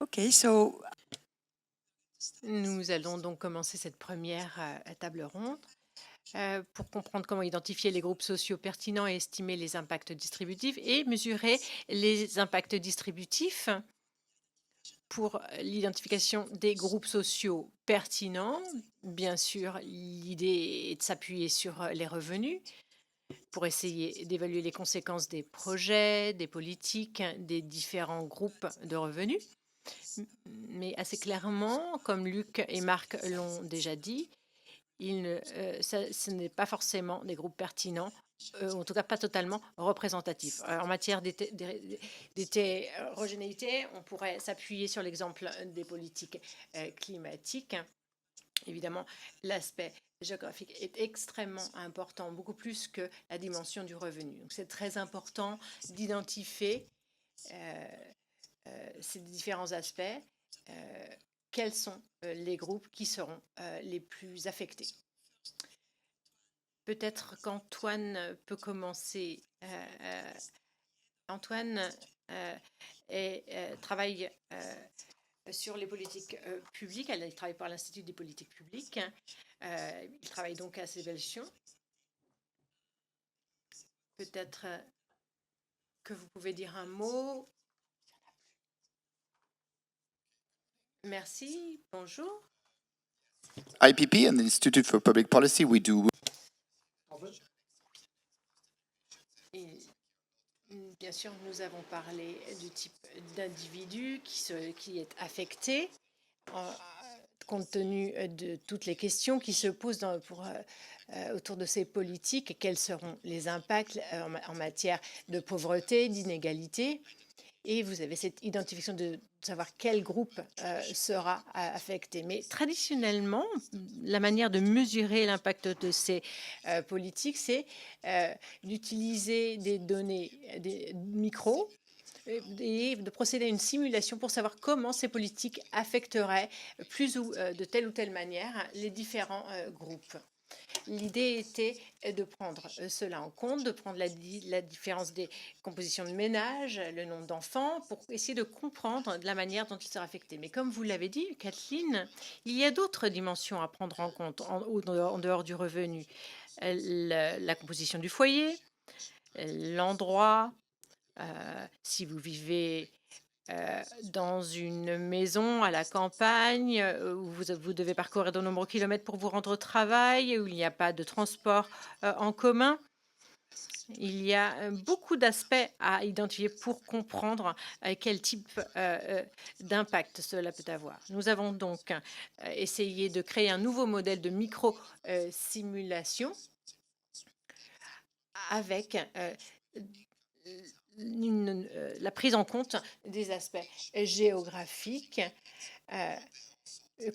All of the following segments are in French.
Okay, so Nous allons donc commencer cette première table ronde pour comprendre comment identifier les groupes sociaux pertinents et estimer les impacts distributifs et mesurer les impacts distributifs pour l'identification des groupes sociaux pertinents. Bien sûr, l'idée est de s'appuyer sur les revenus pour essayer d'évaluer les conséquences des projets, des politiques, des différents groupes de revenus. Mais assez clairement, comme Luc et Marc l'ont déjà dit, ce n'est pas forcément des groupes pertinents, en tout cas pas totalement représentatifs. En matière d'hétérogénéité, on pourrait s'appuyer sur l'exemple des politiques climatiques. Évidemment, l'aspect géographique est extrêmement important, beaucoup plus que la dimension du revenu. Donc c'est très important d'identifier euh, ces différents aspects. euh, Quels sont les groupes qui seront les plus affectés? Peut-être qu'Antoine peut commencer. Antoine travaille sur les politiques publiques. Il travaille par l'Institut des politiques publiques. Il travaille donc à ces évaluations. Peut-être que vous pouvez dire un mot. Merci, bonjour. IPP and the Institute for Public Policy, we do. Et, bien sûr, nous avons parlé du type d'individu qui est affecté compte tenu de toutes les questions qui se posent autour de ces politiques. Quels seront les impacts en matière de pauvreté, d'inégalité? Et vous avez cette identification de savoir quel groupe sera affecté. Mais traditionnellement, la manière de mesurer l'impact de ces politiques, c'est d'utiliser des données des micro et de procéder à une simulation pour savoir comment ces politiques affecteraient plus ou de telle ou telle manière les différents groupes. L'idée était de prendre cela en compte, de prendre la différence des compositions de ménages, le nombre d'enfants, pour essayer de comprendre la manière dont ils seraient affectés. Mais comme vous l'avez dit, Kathleen, il y a d'autres dimensions à prendre en compte en dehors du revenu. La composition du foyer, l'endroit, si vous vivez dans une maison à la campagne où vous devez parcourir de nombreux kilomètres pour vous rendre au travail, où il n'y a pas de transport en commun. Il y a beaucoup d'aspects à identifier pour comprendre quel type d'impact cela peut avoir. Nous avons donc essayé de créer un nouveau modèle de micro-simulation avec la prise en compte des aspects géographiques, euh,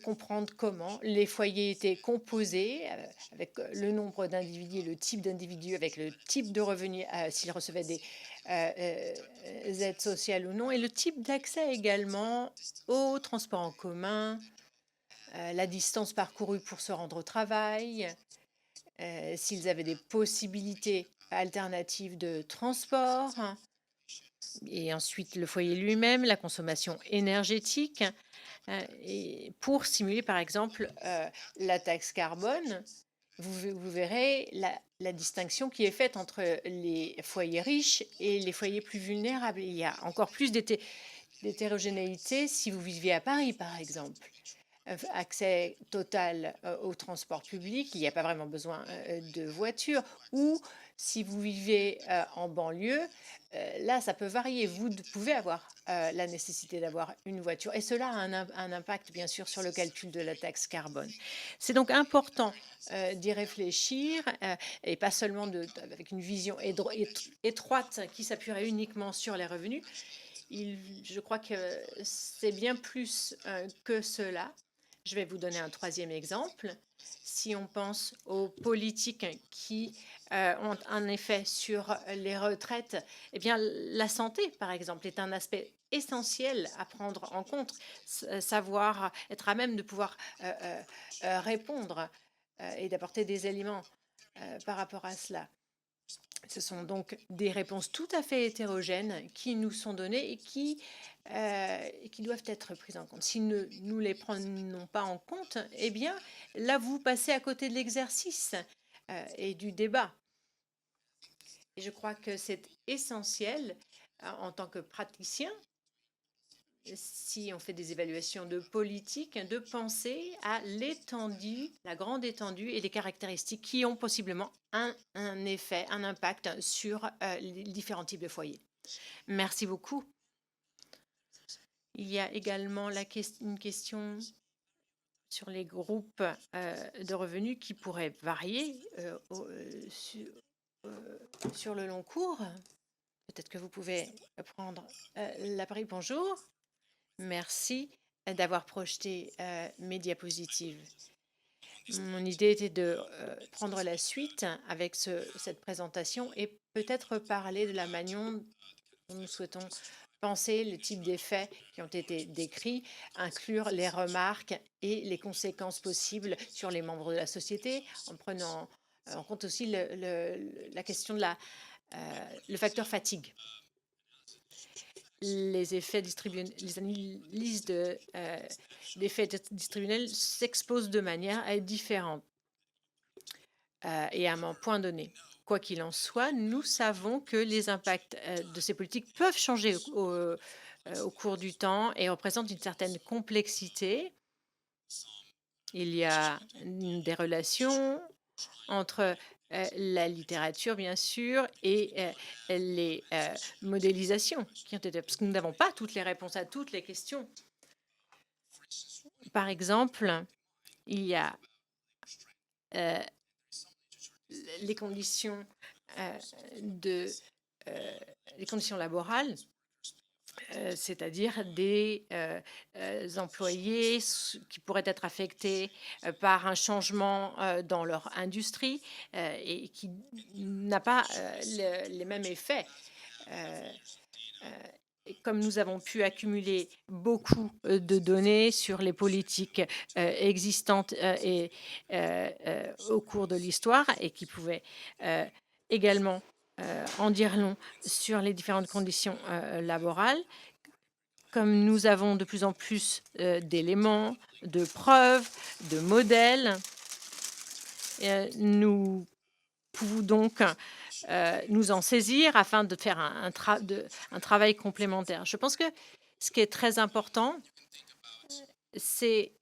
comprendre comment les foyers étaient composés, avec le nombre d'individus et le type d'individus, avec le type de revenus, s'ils recevaient des aides sociales ou non, et le type d'accès également au transport en commun, la distance parcourue pour se rendre au travail, s'ils avaient des possibilités alternatives de transport, et ensuite le foyer lui-même, la consommation énergétique, et pour simuler par exemple la taxe carbone. Vous verrez la distinction qui est faite entre les foyers riches et les foyers plus vulnérables. Il y a encore plus d'hétérogénéité si vous viviez à Paris, par exemple. Accès total au transport public, il n'y a pas vraiment besoin de voiture, ou si vous vivez en banlieue, là, ça peut varier. Vous pouvez avoir la nécessité d'avoir une voiture, et cela a un impact, bien sûr, sur le calcul de la taxe carbone. C'est donc important d'y réfléchir, et pas seulement avec une vision étroite qui s'appuierait uniquement sur les revenus. Je crois que c'est bien plus que cela. Je vais vous donner un troisième exemple. Si on pense aux politiques qui ont un effet sur les retraites, eh bien, la santé, par exemple, est un aspect essentiel à prendre en compte, savoir être à même de pouvoir répondre et d'apporter des éléments par rapport à cela. Ce sont donc des réponses tout à fait hétérogènes qui nous sont données et qui doivent être prises en compte. Si nous les prenons pas en compte, eh bien, là, vous passez à côté de l'exercice et du débat. Et je crois que c'est essentiel en tant que praticien, si on fait des évaluations de politique, de penser à l'étendue, la grande étendue et les caractéristiques qui ont possiblement un effet, un impact sur les différents types de foyers. Merci beaucoup. Il y a également une question sur les groupes de revenus qui pourraient varier sur le long cours. Peut-être que vous pouvez prendre l'appareil. Bonjour. Merci d'avoir projeté mes diapositives. Mon idée était de prendre la suite avec cette présentation et peut-être parler de la manière dont nous souhaitons penser le type d'effets qui ont été décrits, inclure les remarques et les conséquences possibles sur les membres de la société, en prenant en compte aussi la question de le facteur fatigue. Les effets distributionnels, les analyses d'effets distributionnels s'exposent de manière différente et à un point donné. Quoi qu'il en soit, nous savons que les impacts de ces politiques peuvent changer au cours du temps et représentent une certaine complexité. Il y a des relations entre la littérature, bien sûr, et les modélisations qui ont été, parce que nous n'avons pas toutes les réponses à toutes les questions. Par exemple, il y a les conditions les conditions laborales, c'est-à-dire des employés qui pourraient être affectés par un changement dans leur industrie et qui n'a pas les mêmes effets. Comme nous avons pu accumuler beaucoup de données sur les politiques existantes au cours de l'histoire et qui pouvaient également en dire long sur les différentes conditions laborales, comme nous avons de plus en plus d'éléments, de preuves, de modèles, nous pouvons donc nous en saisir afin de faire un travail complémentaire. Je pense que ce qui est très important, c'est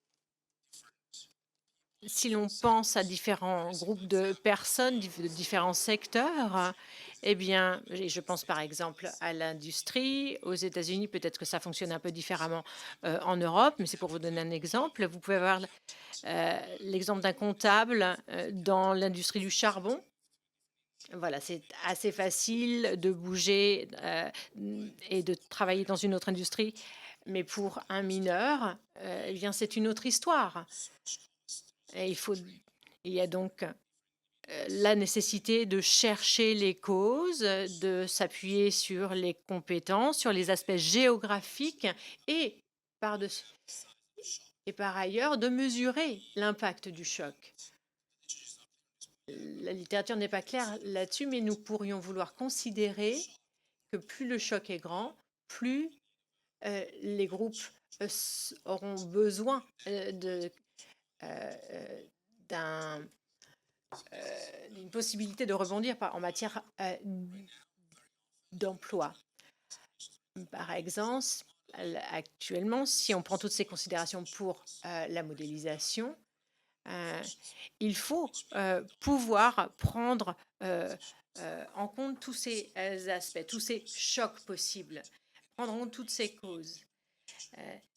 si l'on pense à différents groupes de personnes, de différents secteurs, eh bien, je pense par exemple à l'industrie. Aux États-Unis, peut-être que ça fonctionne un peu différemment en Europe, mais c'est pour vous donner un exemple. Vous pouvez avoir l'exemple d'un comptable dans l'industrie du charbon. Voilà, c'est assez facile de bouger et de travailler dans une autre industrie. Mais pour un mineur, eh bien, c'est une autre histoire. Et il y a donc la nécessité de chercher les causes, de s'appuyer sur les compétences, sur les aspects géographiques et par ailleurs de mesurer l'impact du choc. La littérature n'est pas claire là-dessus, mais nous pourrions vouloir considérer que plus le choc est grand, plus les groupes auront besoin d'une possibilité de rebondir en matière d'emploi. Par exemple, actuellement, si on prend toutes ces considérations pour la modélisation, il faut pouvoir prendre en compte tous ces aspects, tous ces chocs possibles, prendre en compte toutes ces causes.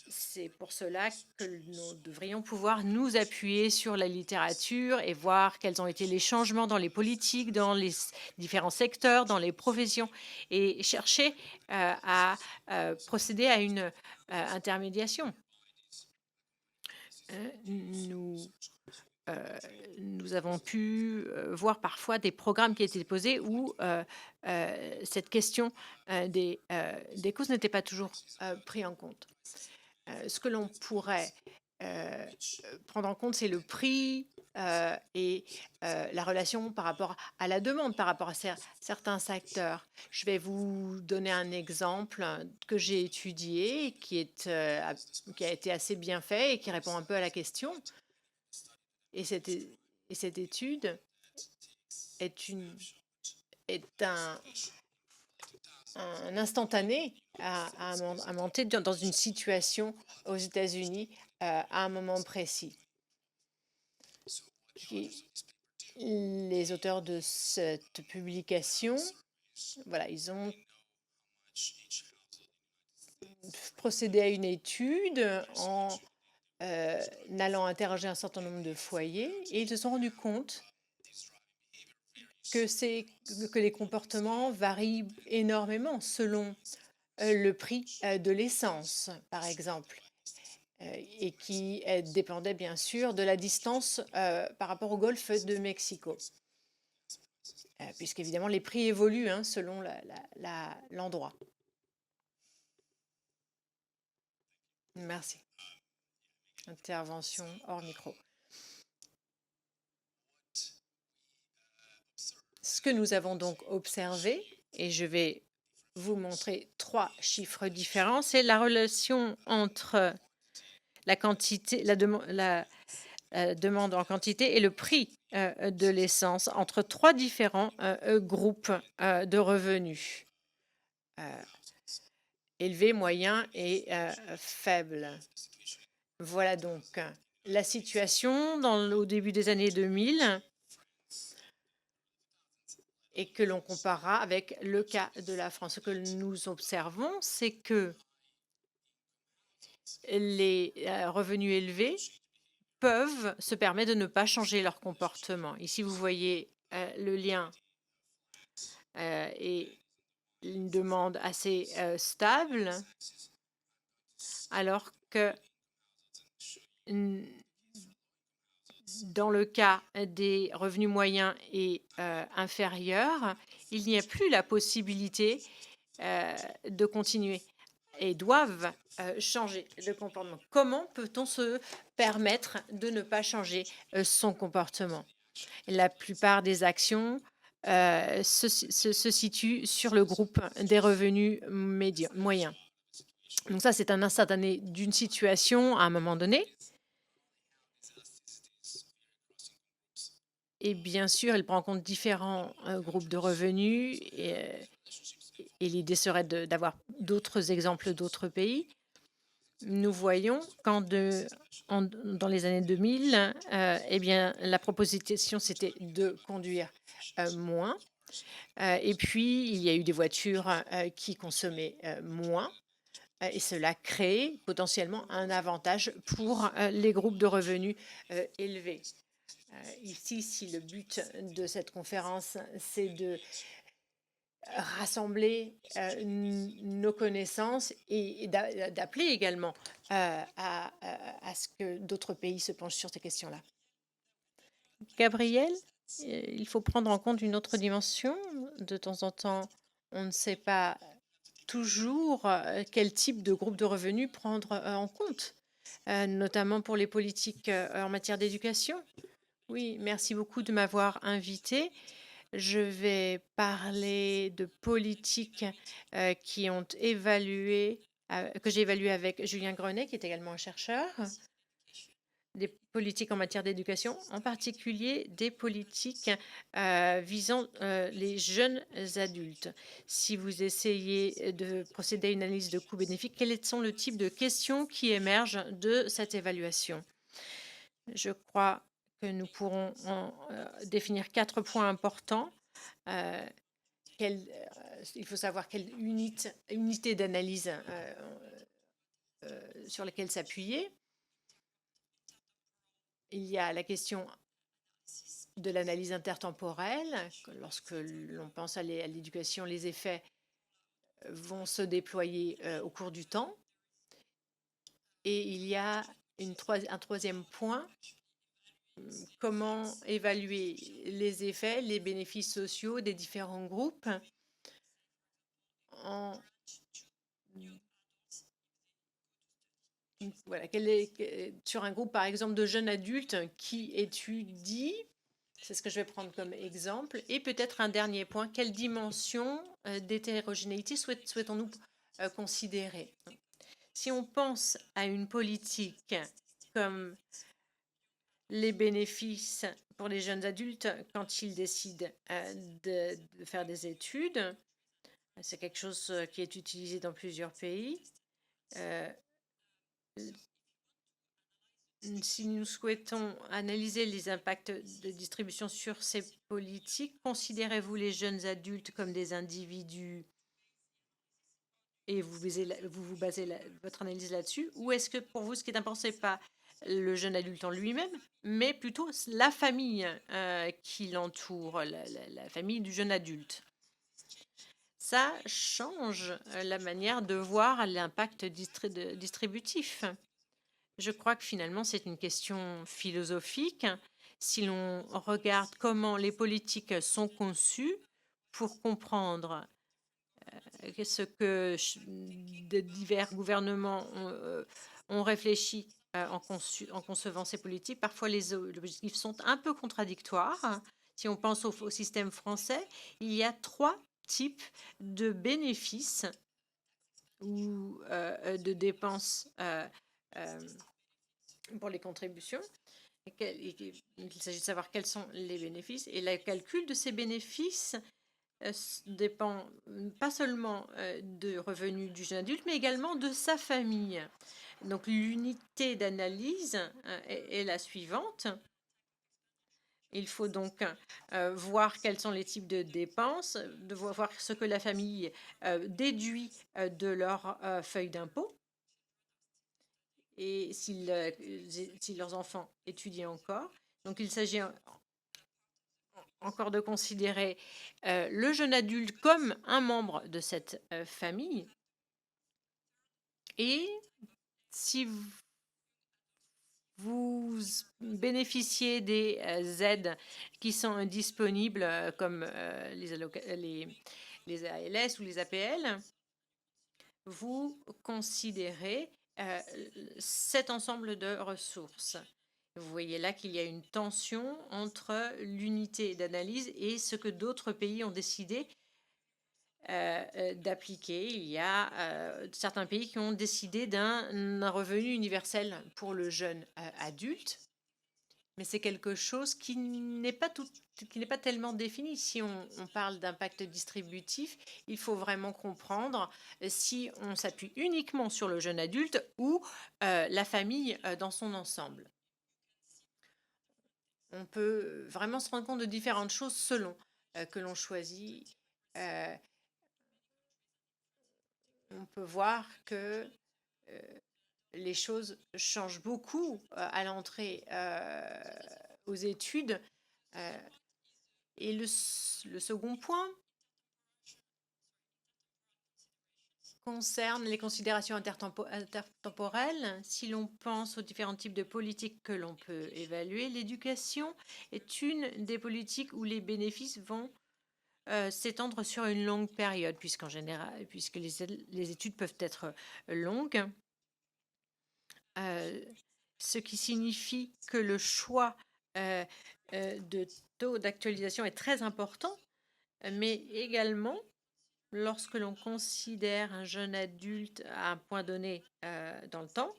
C'est pour cela que nous devrions pouvoir nous appuyer sur la littérature et voir quels ont été les changements dans les politiques, dans les différents secteurs, dans les professions, et chercher à procéder à une intermédiation. Nous avons pu voir parfois des programmes qui étaient posés où cette question des causes n'était pas toujours prise en compte. Ce que l'on pourrait euh, prendre en compte, c'est le prix et la relation par rapport à la demande, par rapport à certains secteurs. Je vais vous donner un exemple que j'ai étudié, qui a été assez bien fait et qui répond un peu à la question. Et cette étude est, une, est un instantané à monter dans une situation aux États-Unis à un moment précis. Les auteurs de cette publication, voilà, ils ont procédé à une étude en allant interroger un certain nombre de foyers et ils se sont rendus compte que les comportements varient énormément selon le prix de l'essence, par exemple, et qui dépendait bien sûr de la distance par rapport au golfe de Mexico. Puisqu'évidemment, les prix évoluent selon l'endroit. Merci. Intervention hors micro. Ce que nous avons donc observé, et je vais vous montrer 3 chiffres différents, c'est la relation entre la quantité, la demande en quantité et le prix de l'essence entre 3 différents groupes de revenus. Élevé, moyen et faible. Voilà donc la situation au début des années 2000 et que l'on comparera avec le cas de la France. Ce que nous observons, c'est que les revenus élevés peuvent se permettre de ne pas changer leur comportement. Ici, vous voyez le lien et une demande assez stable, alors que dans le cas des revenus moyens et inférieurs, il n'y a plus la possibilité de continuer et doivent changer de comportement. Comment peut-on se permettre de ne pas changer son comportement? La plupart des actions se situent sur le groupe des revenus moyens. Donc ça, c'est un instantané d'une situation à un moment donné. Et bien sûr, il prend en compte différents groupes de revenus et l'idée serait d'avoir d'autres exemples d'autres pays. Nous voyons quand dans les années 2000, eh bien, la proposition, c'était de conduire moins. Et puis, il y a eu des voitures qui consommaient moins. Et cela crée potentiellement un avantage pour les groupes de revenus élevés. Ici, si le but de cette conférence, c'est de rassembler nos connaissances et d'appeler également à ce que d'autres pays se penchent sur ces questions-là. Gabriel, il faut prendre en compte une autre dimension. De temps en temps, on ne sait pas toujours quel type de groupe de revenus prendre en compte, notamment pour les politiques en matière d'éducation. Oui, merci beaucoup de m'avoir invité. Je vais parler de politiques qui ont évalué, que j'ai évalué avec Julien Grenet, qui est également un chercheur, des politiques en matière d'éducation, en particulier des politiques visant les jeunes adultes. Si vous essayez de procéder à une analyse de coûts-bénéfices, quels sont le type de questions qui émergent de cette évaluation? Je crois que nous pourrons définir 4 points importants. Il faut savoir quelle unité d'analyse sur laquelle s'appuyer. Il y a la question de l'analyse intertemporelle. Lorsque l'on pense à l'éducation, les effets vont se déployer au cours du temps. Et il y a un troisième point, comment évaluer les effets, les bénéfices sociaux des différents groupes en voilà, sur un groupe, par exemple, de jeunes adultes qui étudient, c'est ce que je vais prendre comme exemple, et peut-être un dernier point, quelle dimension d'hétérogénéité souhaitons-nous considérer? Si on pense à une politique comme les bénéfices pour les jeunes adultes quand ils décident de faire des études, c'est quelque chose qui est utilisé dans plusieurs pays. Euh, Si nous souhaitons analyser les impacts de distribution sur ces politiques, considérez-vous les jeunes adultes comme des individus et vous basez votre analyse là-dessus? Ou est-ce que pour vous, ce qui est important, ce n'est pas le jeune adulte en lui-même, mais plutôt la famille qui l'entoure, la famille du jeune adulte? Ça change la manière de voir l'impact distributif. Je crois que finalement, c'est une question philosophique. Si l'on regarde comment les politiques sont conçues pour comprendre ce que de divers gouvernements ont réfléchi en concevant ces politiques, parfois les objectifs sont un peu contradictoires. Si on pense au système français, il y a 3 types de bénéfices ou de dépenses pour les contributions. Il s'agit de savoir quels sont les bénéfices. Et le calcul de ces bénéfices dépend pas seulement de revenus du jeune adulte, mais également de sa famille. Donc l'unité d'analyse est la suivante. Il faut donc voir quels sont les types de dépenses, de voir ce que la famille déduit de leur feuille d'impôt. Et si leurs enfants étudient encore. Donc il s'agit encore de considérer le jeune adulte comme un membre de cette famille. Et si vous bénéficiez des aides qui sont disponibles comme les ALS ou les APL, vous considérez cet ensemble de ressources. Vous voyez là qu'il y a une tension entre l'unité d'analyse et ce que d'autres pays ont décidé d'appliquer. Il y a certains pays qui ont décidé d'un revenu universel pour le jeune adulte, mais c'est quelque chose qui n'est pas tellement défini. Si on parle d'impact distributif, il faut vraiment comprendre si on s'appuie uniquement sur le jeune adulte ou la famille dans son ensemble. On peut vraiment se rendre compte de différentes choses selon que l'on choisit. On peut voir que les choses changent beaucoup à l'entrée aux études. Et le second point concerne les considérations intertemporelles. Si l'on pense aux différents types de politiques que l'on peut évaluer, l'éducation est une des politiques où les bénéfices vont s'étendre sur une longue période, puisque les études peuvent être longues. Ce qui signifie que le choix de taux d'actualisation est très important, mais également lorsque l'on considère un jeune adulte à un point donné dans le temps,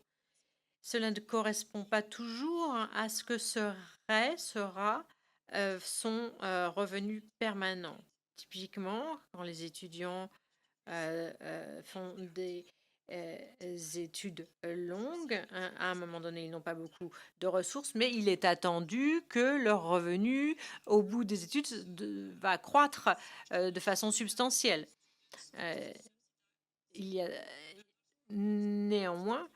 cela ne correspond pas toujours à ce que sera son revenu permanent. Typiquement, quand les étudiants font des études longues, à un moment donné, ils n'ont pas beaucoup de ressources, mais il est attendu que leur revenu, au bout des études, va croître de façon substantielle. Il y a néanmoins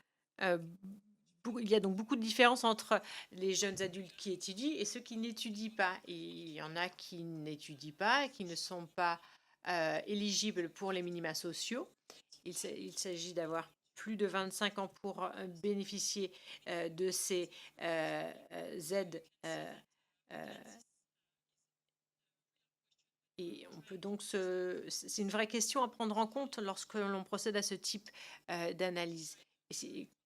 il y a donc beaucoup de différences entre les jeunes adultes qui étudient et ceux qui n'étudient pas. Et il y en a qui n'étudient pas et qui ne sont pas éligibles pour les minima sociaux. Il s'agit d'avoir plus de 25 ans pour bénéficier de ces aides. Et on peut donc c'est une vraie question à prendre en compte lorsque l'on procède à ce type d'analyse.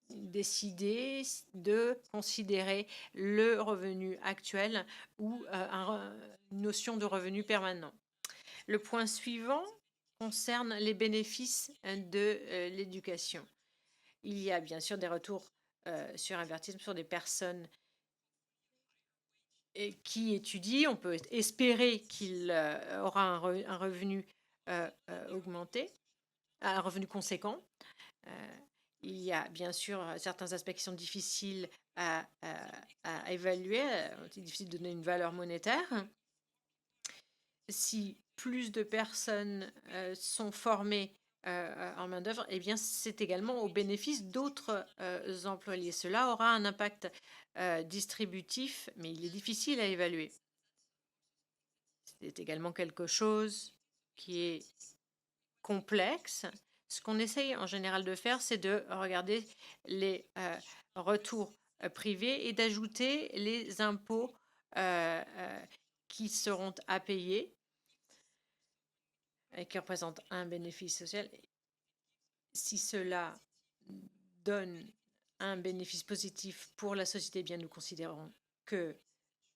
décidé de considérer le revenu actuel ou une notion de revenu permanent. Le point suivant concerne les bénéfices de l'éducation. Il y a bien sûr des retours sur investissement sur des personnes qui étudient. On peut espérer qu'il aura un revenu augmenté, un revenu conséquent. Il y a bien sûr certains aspects qui sont difficiles à évaluer, c'est difficile de donner une valeur monétaire. Si plus de personnes sont formées en main-d'œuvre, eh bien, c'est également au bénéfice d'autres employés. Cela aura un impact distributif, mais il est difficile à évaluer. C'est également quelque chose qui est complexe. Ce qu'on essaye en général de faire, c'est de regarder les retours privés et d'ajouter les impôts qui seront à payer et qui représentent un bénéfice social. Si cela donne un bénéfice positif pour la société, eh bien nous considérons que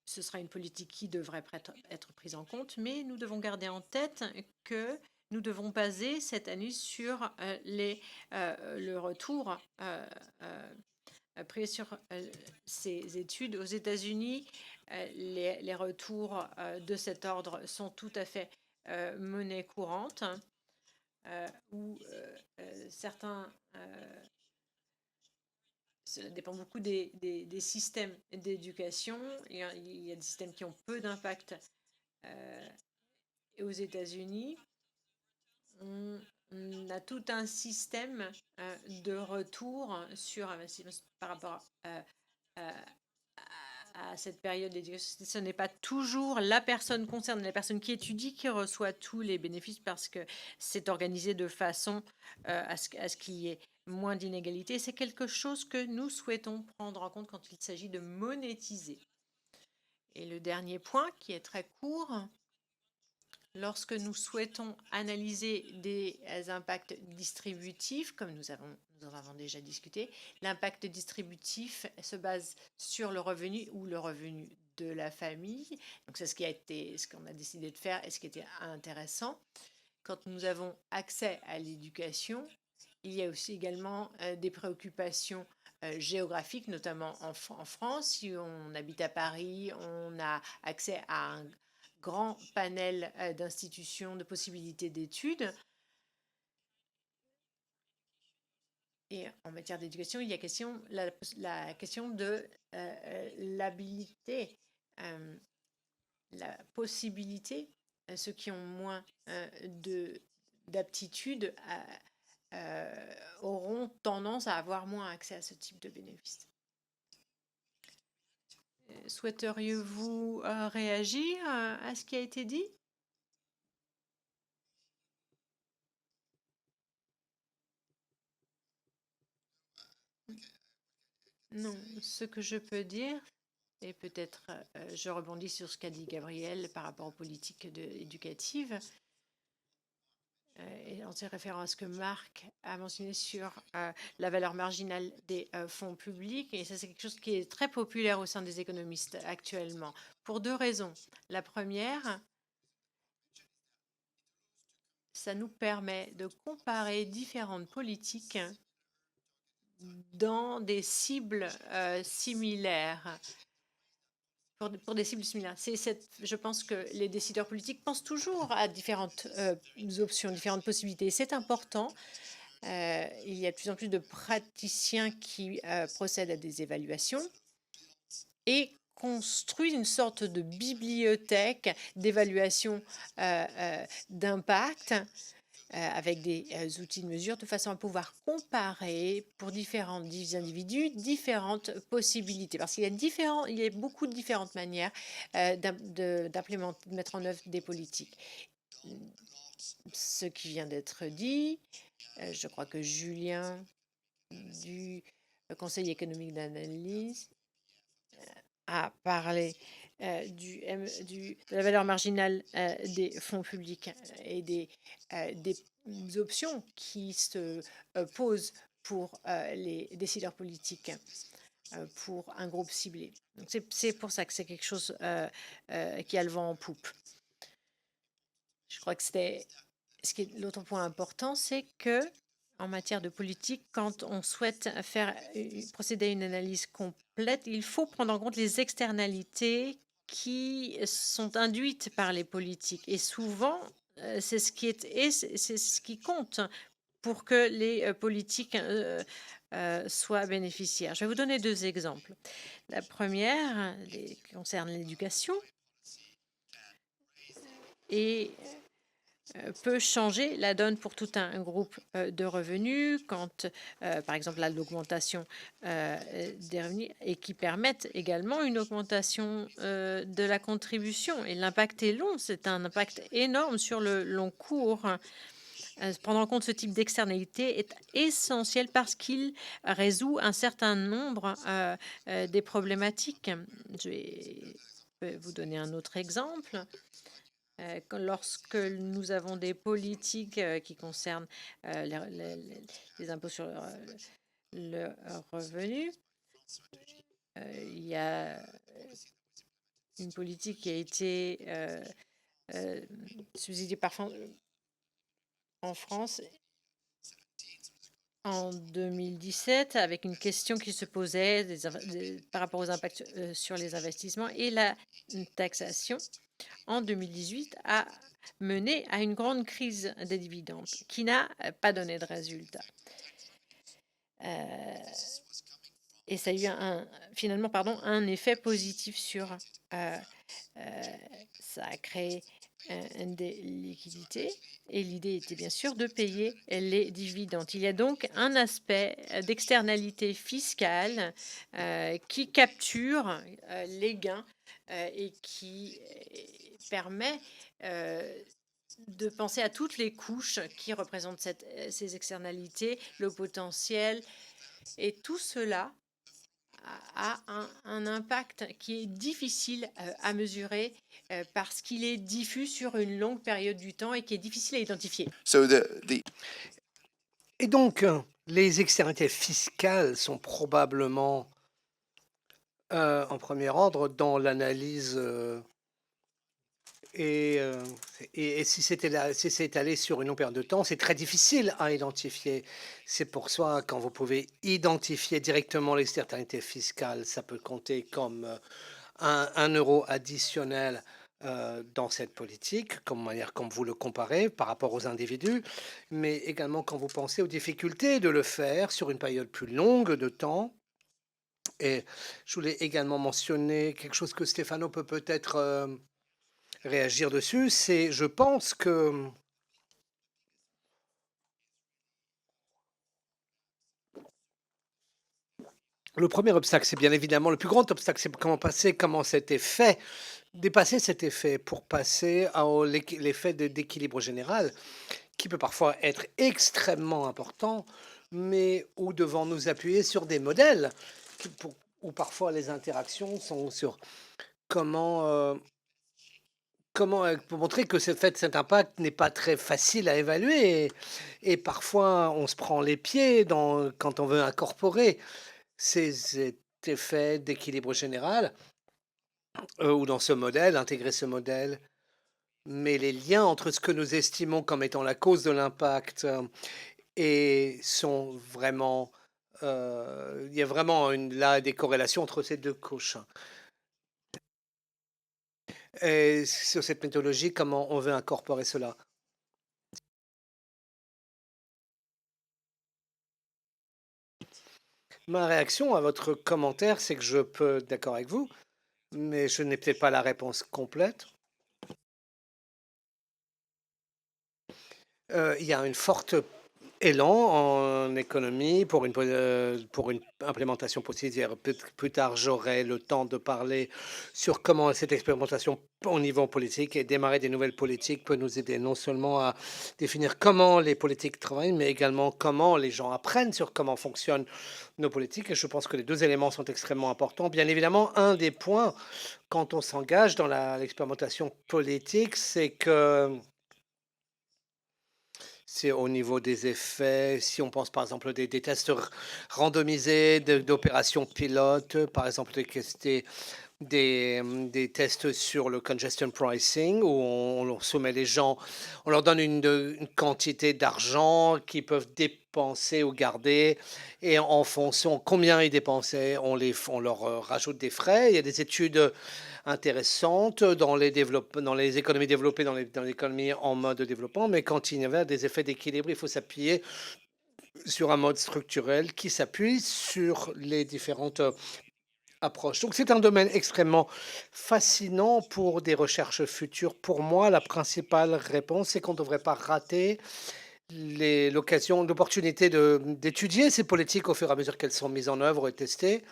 ce sera une politique qui devrait être prise en compte, mais nous devons garder en tête que nous devons baser cette analyse sur le retour pris sur ces études. Aux États-Unis, les retours de cet ordre sont tout à fait monnaie courante, où certains cela dépend beaucoup des systèmes d'éducation. Il y a des systèmes qui ont peu d'impact. Et aux États-Unis, on a tout un système de retour sur investissement par rapport à cette période d'éducation. Ce n'est pas toujours la personne concernée, la personne qui étudie qui reçoit tous les bénéfices parce que c'est organisé de façon à ce qu'il y ait moins d'inégalités. C'est quelque chose que nous souhaitons prendre en compte quand il s'agit de monétiser. Et le dernier point, qui est très court, lorsque nous souhaitons analyser des impacts distributifs, comme nous en avons déjà discuté, l'impact distributif se base sur le revenu ou le revenu de la famille. Donc c'est ce qu'on a décidé de faire et ce qui était intéressant. Quand nous avons accès à l'éducation, il y a aussi également des préoccupations géographiques, notamment en France. Si on habite à Paris, on a accès à un grand panel d'institutions, de possibilités d'études. Et en matière d'éducation, il y a la question de l'habilité, la possibilité, ceux qui ont moins d'aptitudes auront tendance à avoir moins accès à ce type de bénéfices. Souhaiteriez-vous réagir à ce qui a été dit? Non, ce que je peux dire, et peut-être je rebondis sur ce qu'a dit Gabriel par rapport aux politiques éducatives, et en se référant à ce que Marc a mentionné sur la valeur marginale des fonds publics. Et ça, c'est quelque chose qui est très populaire au sein des économistes actuellement, pour deux raisons. La première, ça nous permet de comparer différentes politiques dans des cibles similaires. Pour des cibles similaires. Je pense que les décideurs politiques pensent toujours à différentes options, différentes possibilités. C'est important. Il y a de plus en plus de praticiens qui procèdent à des évaluations et construisent une sorte de bibliothèque d'évaluation d'impact avec des outils de mesure de façon à pouvoir comparer pour différents individus différentes possibilités. Parce qu'il y a beaucoup de différentes manières d'implémenter, de mettre en œuvre des politiques. Ce qui vient d'être dit, je crois que Julien du Conseil économique d'analyse a parlé de la valeur marginale des fonds publics et des options qui se posent pour les décideurs politiques, pour un groupe ciblé. Donc c'est pour ça que c'est quelque chose qui a le vent en poupe. Je crois que c'était l'autre point important, c'est que en matière de politique, quand on souhaite procéder à une analyse complète, il faut prendre en compte les externalités qui sont induites par les politiques. Et souvent, c'est c'est ce qui compte pour que les politiques soient bénéficiaires. Je vais vous donner deux exemples. La première concerne l'éducation et peut changer la donne pour tout un groupe de revenus, quand, par exemple, l'augmentation des revenus et qui permettent également une augmentation de la contribution. Et l'impact est long, c'est un impact énorme sur le long cours. Prendre en compte ce type d'externalité est essentiel parce qu'il résout un certain nombre des problématiques. Je vais vous donner un autre exemple. Lorsque nous avons des politiques qui concernent les impôts sur le revenu, il y a une politique qui a été subsidiée en France en 2017 avec une question qui se posait par rapport aux impacts sur les investissements et la taxation en 2018 a mené à une grande crise des dividendes qui n'a pas donné de résultat. Et ça a eu finalement un effet positif sur... ça a créé des liquidités et l'idée était bien sûr de payer les dividendes. Il y a donc un aspect d'externalité fiscale qui capture les gains et qui permet de penser à toutes les couches qui représentent ces externalités, le potentiel, et tout cela a un impact qui est difficile à mesurer parce qu'il est diffus sur une longue période du temps et qui est difficile à identifier. So Et donc, les externalités fiscales sont probablement en premier ordre dans l'analyse et si c'est étalé sur une longue période de temps, c'est très difficile à identifier. C'est pour ça, quand vous pouvez identifier directement l'externalité fiscale, ça peut compter comme un euro additionnel dans cette politique, comme vous le comparez par rapport aux individus, mais également quand vous pensez aux difficultés de le faire sur une période plus longue de temps. Et je voulais également mentionner quelque chose que Stéphano peut peut-être réagir dessus, c'est, je pense que le premier obstacle, c'est bien évidemment le plus grand obstacle, c'est comment cet effet, dépasser cet effet pour passer à l'effet d'équilibre général, qui peut parfois être extrêmement important, mais où devons nous appuyer sur des modèles, où parfois les interactions sont sur comment pour montrer que cet impact n'est pas très facile à évaluer. Et parfois, on se prend les pieds quand on veut incorporer cet effet d'équilibre général ou dans ce modèle, intégrer ce modèle. Mais les liens entre ce que nous estimons comme étant la cause de l'impact et sont vraiment... il y a vraiment là des corrélations entre ces deux couches. Et sur cette méthodologie, comment on veut incorporer cela? Ma réaction à votre commentaire, c'est que je peux être d'accord avec vous, mais je n'ai peut-être pas la réponse complète. Il y a une forte élan en économie pour une implémentation possible. Plus tard, j'aurai le temps de parler sur comment cette expérimentation au niveau politique et démarrer des nouvelles politiques peut nous aider non seulement à définir comment les politiques travaillent, mais également comment les gens apprennent sur comment fonctionnent nos politiques. Et je pense que les deux éléments sont extrêmement importants. Bien évidemment, un des points quand on s'engage dans l'expérimentation politique, c'est que C'est au niveau des effets, si on pense par exemple des tests randomisés, d'opérations pilotes, par exemple des tests sur le congestion pricing, où on soumet les gens, on leur donne une quantité d'argent qu'ils peuvent dépenser ou garder, et en fonction combien ils dépensaient, on leur rajoute des frais. Il y a des études intéressantes dans les économies développées, dans l'économie en mode développement, mais quand il y avait des effets d'équilibre, il faut s'appuyer sur un mode structurel qui s'appuie sur les différentes approche. Donc c'est un domaine extrêmement fascinant pour des recherches futures. Pour moi, la principale réponse, c'est qu'on ne devrait pas rater l'opportunité d'étudier ces politiques au fur et à mesure qu'elles sont mises en œuvre et testées.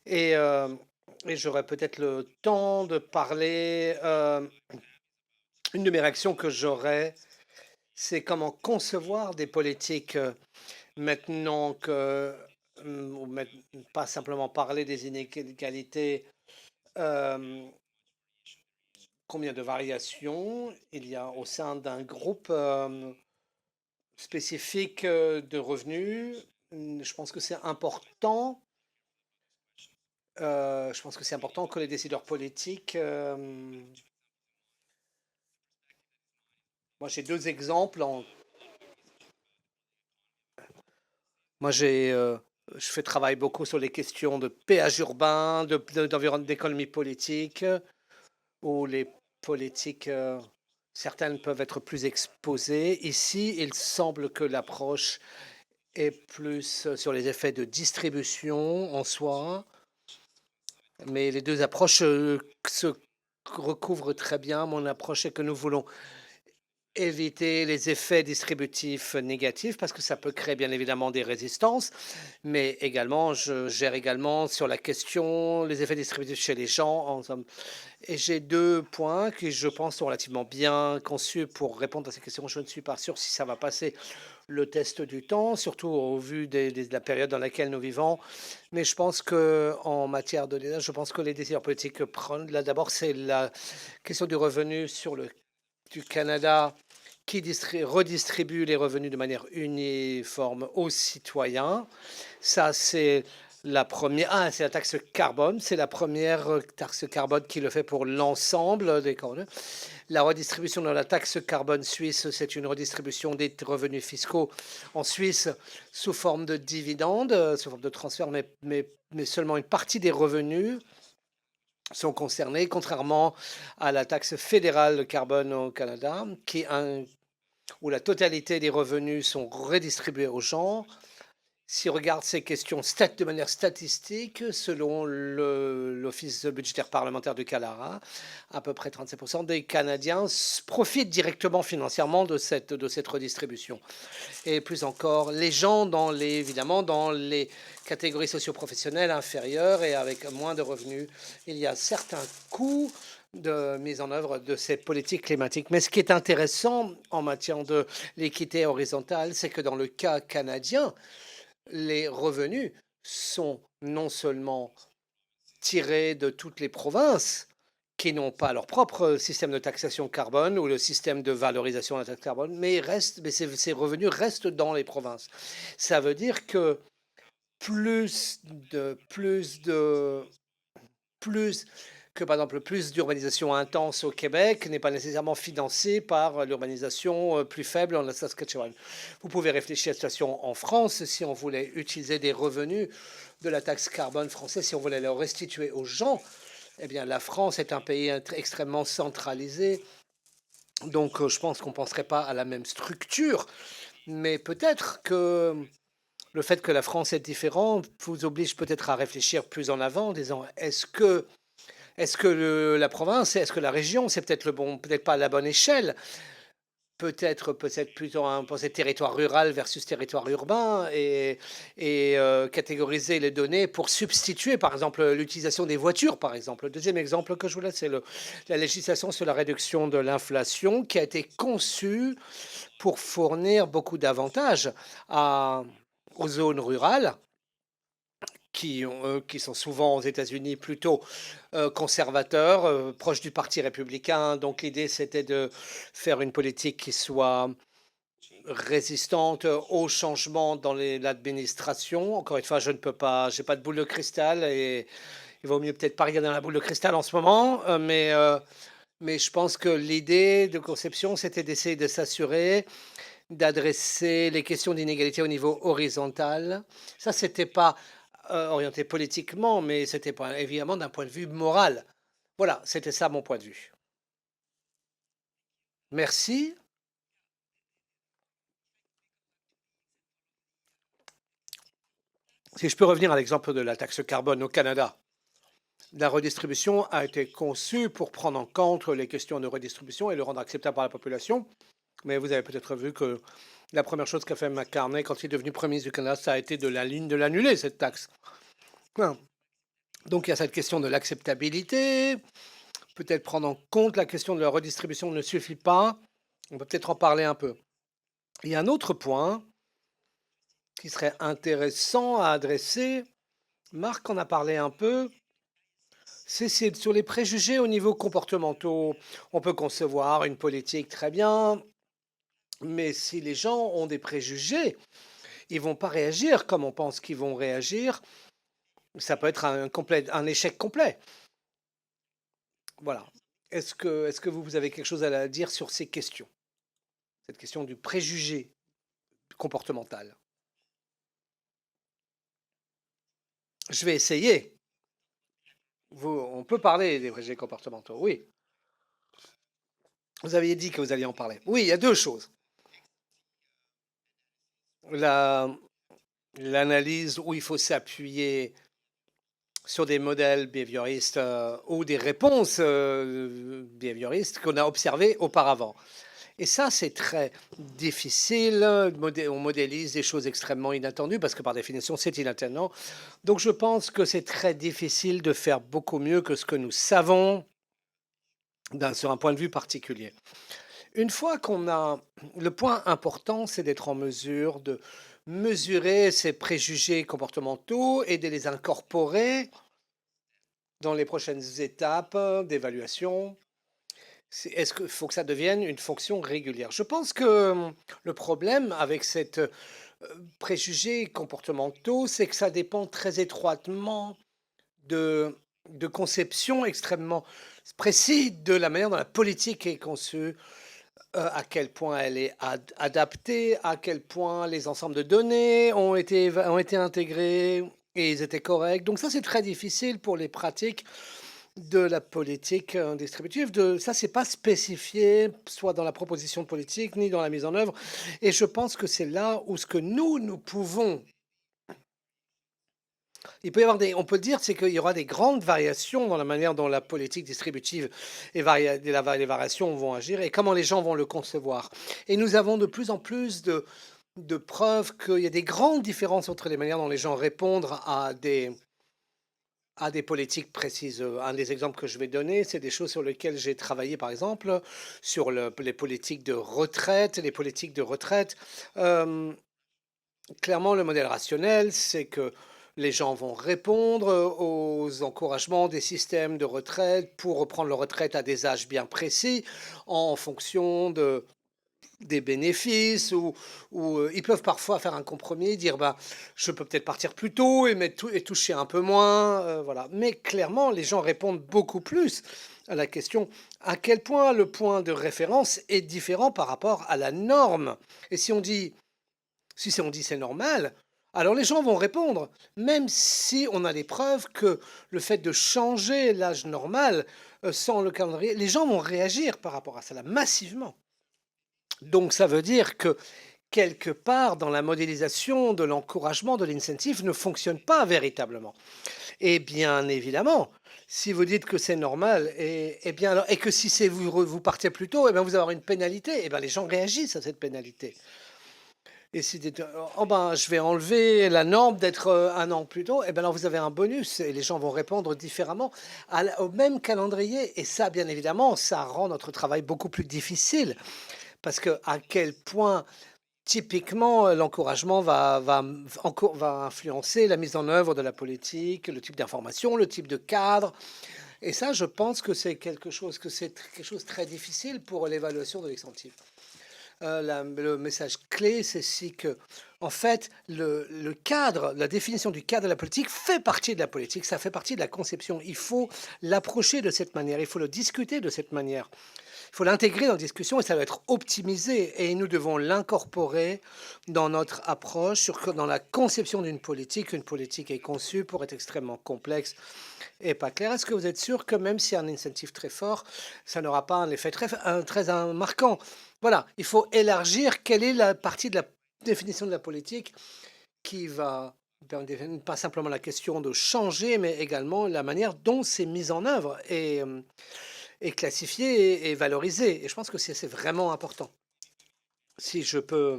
Et, euh, et j'aurai peut-être le temps de parler. Une de mes réactions que j'aurais, c'est comment concevoir des politiques maintenant que, ou pas simplement parler des inégalités. euh, Combien de variations il y a au sein d'un groupe spécifique de revenus. Je pense que c'est important. Je pense que c'est important que les décideurs politiques. Moi, j'ai deux exemples. Moi, je fais travailler beaucoup sur les questions de péage urbain, d'environnement, d'économie politique, où les politiques, certaines peuvent être plus exposées. Ici, il semble que l'approche est plus sur les effets de distribution en soi, mais les deux approches se recouvrent très bien. Mon approche est que nous voulons éviter les effets distributifs négatifs parce que ça peut créer bien évidemment des résistances, mais également je gère également sur la question les effets distributifs chez les gens en somme. Et j'ai deux points qui je pense sont relativement bien conçus pour répondre à ces questions. Je ne suis pas sûr si ça va passer le test du temps, surtout au vu de la période dans laquelle nous vivons. Mais je pense que en matière de l'État, je pense que les décideurs politiques prennent. Là, d'abord, c'est la question du revenu du Canada qui redistribue les revenus de manière uniforme aux citoyens. Ça, c'est la première. Ah, c'est la taxe carbone. C'est la première taxe carbone qui le fait pour l'ensemble des carbone. La redistribution de la taxe carbone suisse, c'est une redistribution des revenus fiscaux en Suisse sous forme de dividendes, sous forme de transfert, mais seulement une partie des revenus sont concernés, contrairement à la taxe fédérale carbone au Canada, où la totalité des revenus sont redistribués aux gens. Si on regarde ces questions de manière statistique, selon l'Office budgétaire parlementaire du Canada, à peu près 37% des Canadiens profitent directement financièrement de cette redistribution. Et plus encore, les gens, évidemment, dans les catégories socio-professionnelles inférieures et avec moins de revenus, il y a certains coûts de mise en œuvre de ces politiques climatiques. Mais ce qui est intéressant en matière de l'équité horizontale, c'est que dans le cas canadien, les revenus sont non seulement tirés de toutes les provinces qui n'ont pas leur propre système de taxation carbone ou le système de valorisation de la taxe carbone, mais ces revenus restent dans les provinces. Ça veut dire que plus que par exemple plus d'urbanisation intense au Québec n'est pas nécessairement financée par l'urbanisation plus faible en Saskatchewan. Vous pouvez réfléchir à la situation en France si on voulait utiliser des revenus de la taxe carbone française, si on voulait les restituer aux gens. Eh bien, la France est un pays extrêmement centralisé, donc je pense qu'on ne penserait pas à la même structure, mais peut-être que le fait que la France est différente vous oblige peut-être à réfléchir plus en avant en disant est-ce que la province, est-ce que la région, c'est peut-être pas la bonne échelle. Peut-être plutôt penser territoire rural versus territoire urbain et catégoriser les données pour substituer, par exemple, l'utilisation des voitures, par exemple. Le deuxième exemple que je voulais, c'est la législation sur la réduction de l'inflation qui a été conçue pour fournir beaucoup d'avantages aux zones rurales qui sont souvent aux États-Unis plutôt conservateurs, proches du Parti républicain. Donc l'idée, c'était de faire une politique qui soit résistante au changement dans l'administration. Encore une fois, je ne peux pas, j'ai pas de boule de cristal et il vaut mieux peut-être pas regarder dans la boule de cristal en ce moment, mais je pense que l'idée de conception, c'était d'essayer de s'assurer d'adresser les questions d'inégalité au niveau horizontal. Ça, c'était pas orienté politiquement, mais c'était pas évidemment d'un point de vue moral. Voilà, c'était ça mon point de vue. Merci. Si je peux revenir à l'exemple de la taxe carbone au Canada. La redistribution a été conçue pour prendre en compte les questions de redistribution et le rendre acceptable par la population. Mais vous avez peut-être vu que la première chose qu'a fait McCartney quand il est devenu Premier ministre du Canada, ça a été de l'annuler, cette taxe. Voilà. Donc il y a cette question de l'acceptabilité. Peut-être prendre en compte la question de la redistribution ne suffit pas. On peut peut-être en parler un peu. Il y a un autre point qui serait intéressant à adresser. Marc en a parlé un peu. C'est sur les préjugés au niveau comportementaux. On peut concevoir une politique très bien, mais si les gens ont des préjugés, ils vont pas réagir comme on pense qu'ils vont réagir. Ça peut être un échec complet. Voilà. Est-ce que vous avez quelque chose à dire sur ces questions? Cette question du préjugé comportemental. Je vais essayer. On peut parler des préjugés comportementaux, oui. Vous aviez dit que vous alliez en parler. Oui, il y a deux choses. L'analyse où il faut s'appuyer sur des modèles behavioristes ou des réponses behavioristes qu'on a observées auparavant. Et ça, c'est très difficile. On modélise des choses extrêmement inattendues parce que par définition, c'est inattendu. Donc je pense que c'est très difficile de faire beaucoup mieux que ce que nous savons sur un point de vue particulier. Une fois qu'on a... Le point important, c'est d'être en mesure de mesurer ces préjugés comportementaux et de les incorporer dans les prochaines étapes d'évaluation. Est-ce qu'il faut que ça devienne une fonction régulière? Je pense que le problème avec ces préjugés comportementaux, c'est que ça dépend très étroitement de conceptions extrêmement précises de la manière dont la politique est conçue, à quel point elle est adaptée, à quel point les ensembles de données ont été intégrés et ils étaient corrects. Donc ça, c'est très difficile pour les pratiques de la politique distributive. Ça, c'est pas spécifié, soit dans la proposition politique, ni dans la mise en œuvre. Et je pense que c'est là où ce que nous pouvons... Il peut y avoir on peut dire, c'est qu'il y aura des grandes variations dans la manière dont la politique distributive et les variations vont agir et comment les gens vont le concevoir. Et nous avons de plus en plus de preuves qu'il y a des grandes différences entre les manières dont les gens répondent à des politiques précises. Un des exemples que je vais donner, c'est des choses sur lesquelles j'ai travaillé, par exemple, sur les politiques de retraite. Les politiques de retraite, clairement, le modèle rationnel, c'est que les gens vont répondre aux encouragements des systèmes de retraite pour reprendre leur retraite à des âges bien précis en fonction des bénéfices ou ils peuvent parfois faire un compromis, dire bah, je peux peut-être partir plus tôt et toucher un peu moins. Voilà. Mais clairement, les gens répondent beaucoup plus à la question à quel point le point de référence est différent par rapport à la norme. Et si on dit c'est normal, alors les gens vont répondre, même si on a des preuves que le fait de changer l'âge normal sans le calendrier, les gens vont réagir par rapport à cela massivement. Donc ça veut dire que quelque part dans la modélisation de l'encouragement, de l'incentive ne fonctionne pas véritablement. Et bien évidemment, si vous dites que c'est normal, et que si vous partez plus tôt, et bien vous avez une pénalité, et bien les gens réagissent à cette pénalité. Et si dites, oh ben, je vais enlever la norme d'être un an plus tôt, et bien alors vous avez un bonus et les gens vont répondre différemment au même calendrier. Et ça, bien évidemment, ça rend notre travail beaucoup plus difficile. Parce que à quel point, typiquement, l'encouragement va influencer la mise en œuvre de la politique, le type d'information, le type de cadre. Et ça, je pense que c'est quelque chose de très difficile pour l'évaluation de l'incentive. Le message clé, c'est si que, en fait, le cadre, la définition du cadre de la politique fait partie de la politique, ça fait partie de la conception. Il faut l'approcher de cette manière, il faut le discuter de cette manière. Il faut l'intégrer dans la discussion et ça doit être optimisé. Et nous devons l'incorporer dans notre approche, dans la conception d'une politique. Une politique est conçue pour être extrêmement complexe et pas claire. Est-ce que vous êtes sûr que même s'il y a un incentive très fort, ça n'aura pas un effet très marquant? Voilà, il faut élargir quelle est la partie de la définition de la politique qui va pas simplement la question de changer, mais également la manière dont c'est mis en œuvre et classifié et valorisé. Et je pense que c'est vraiment important. Si je peux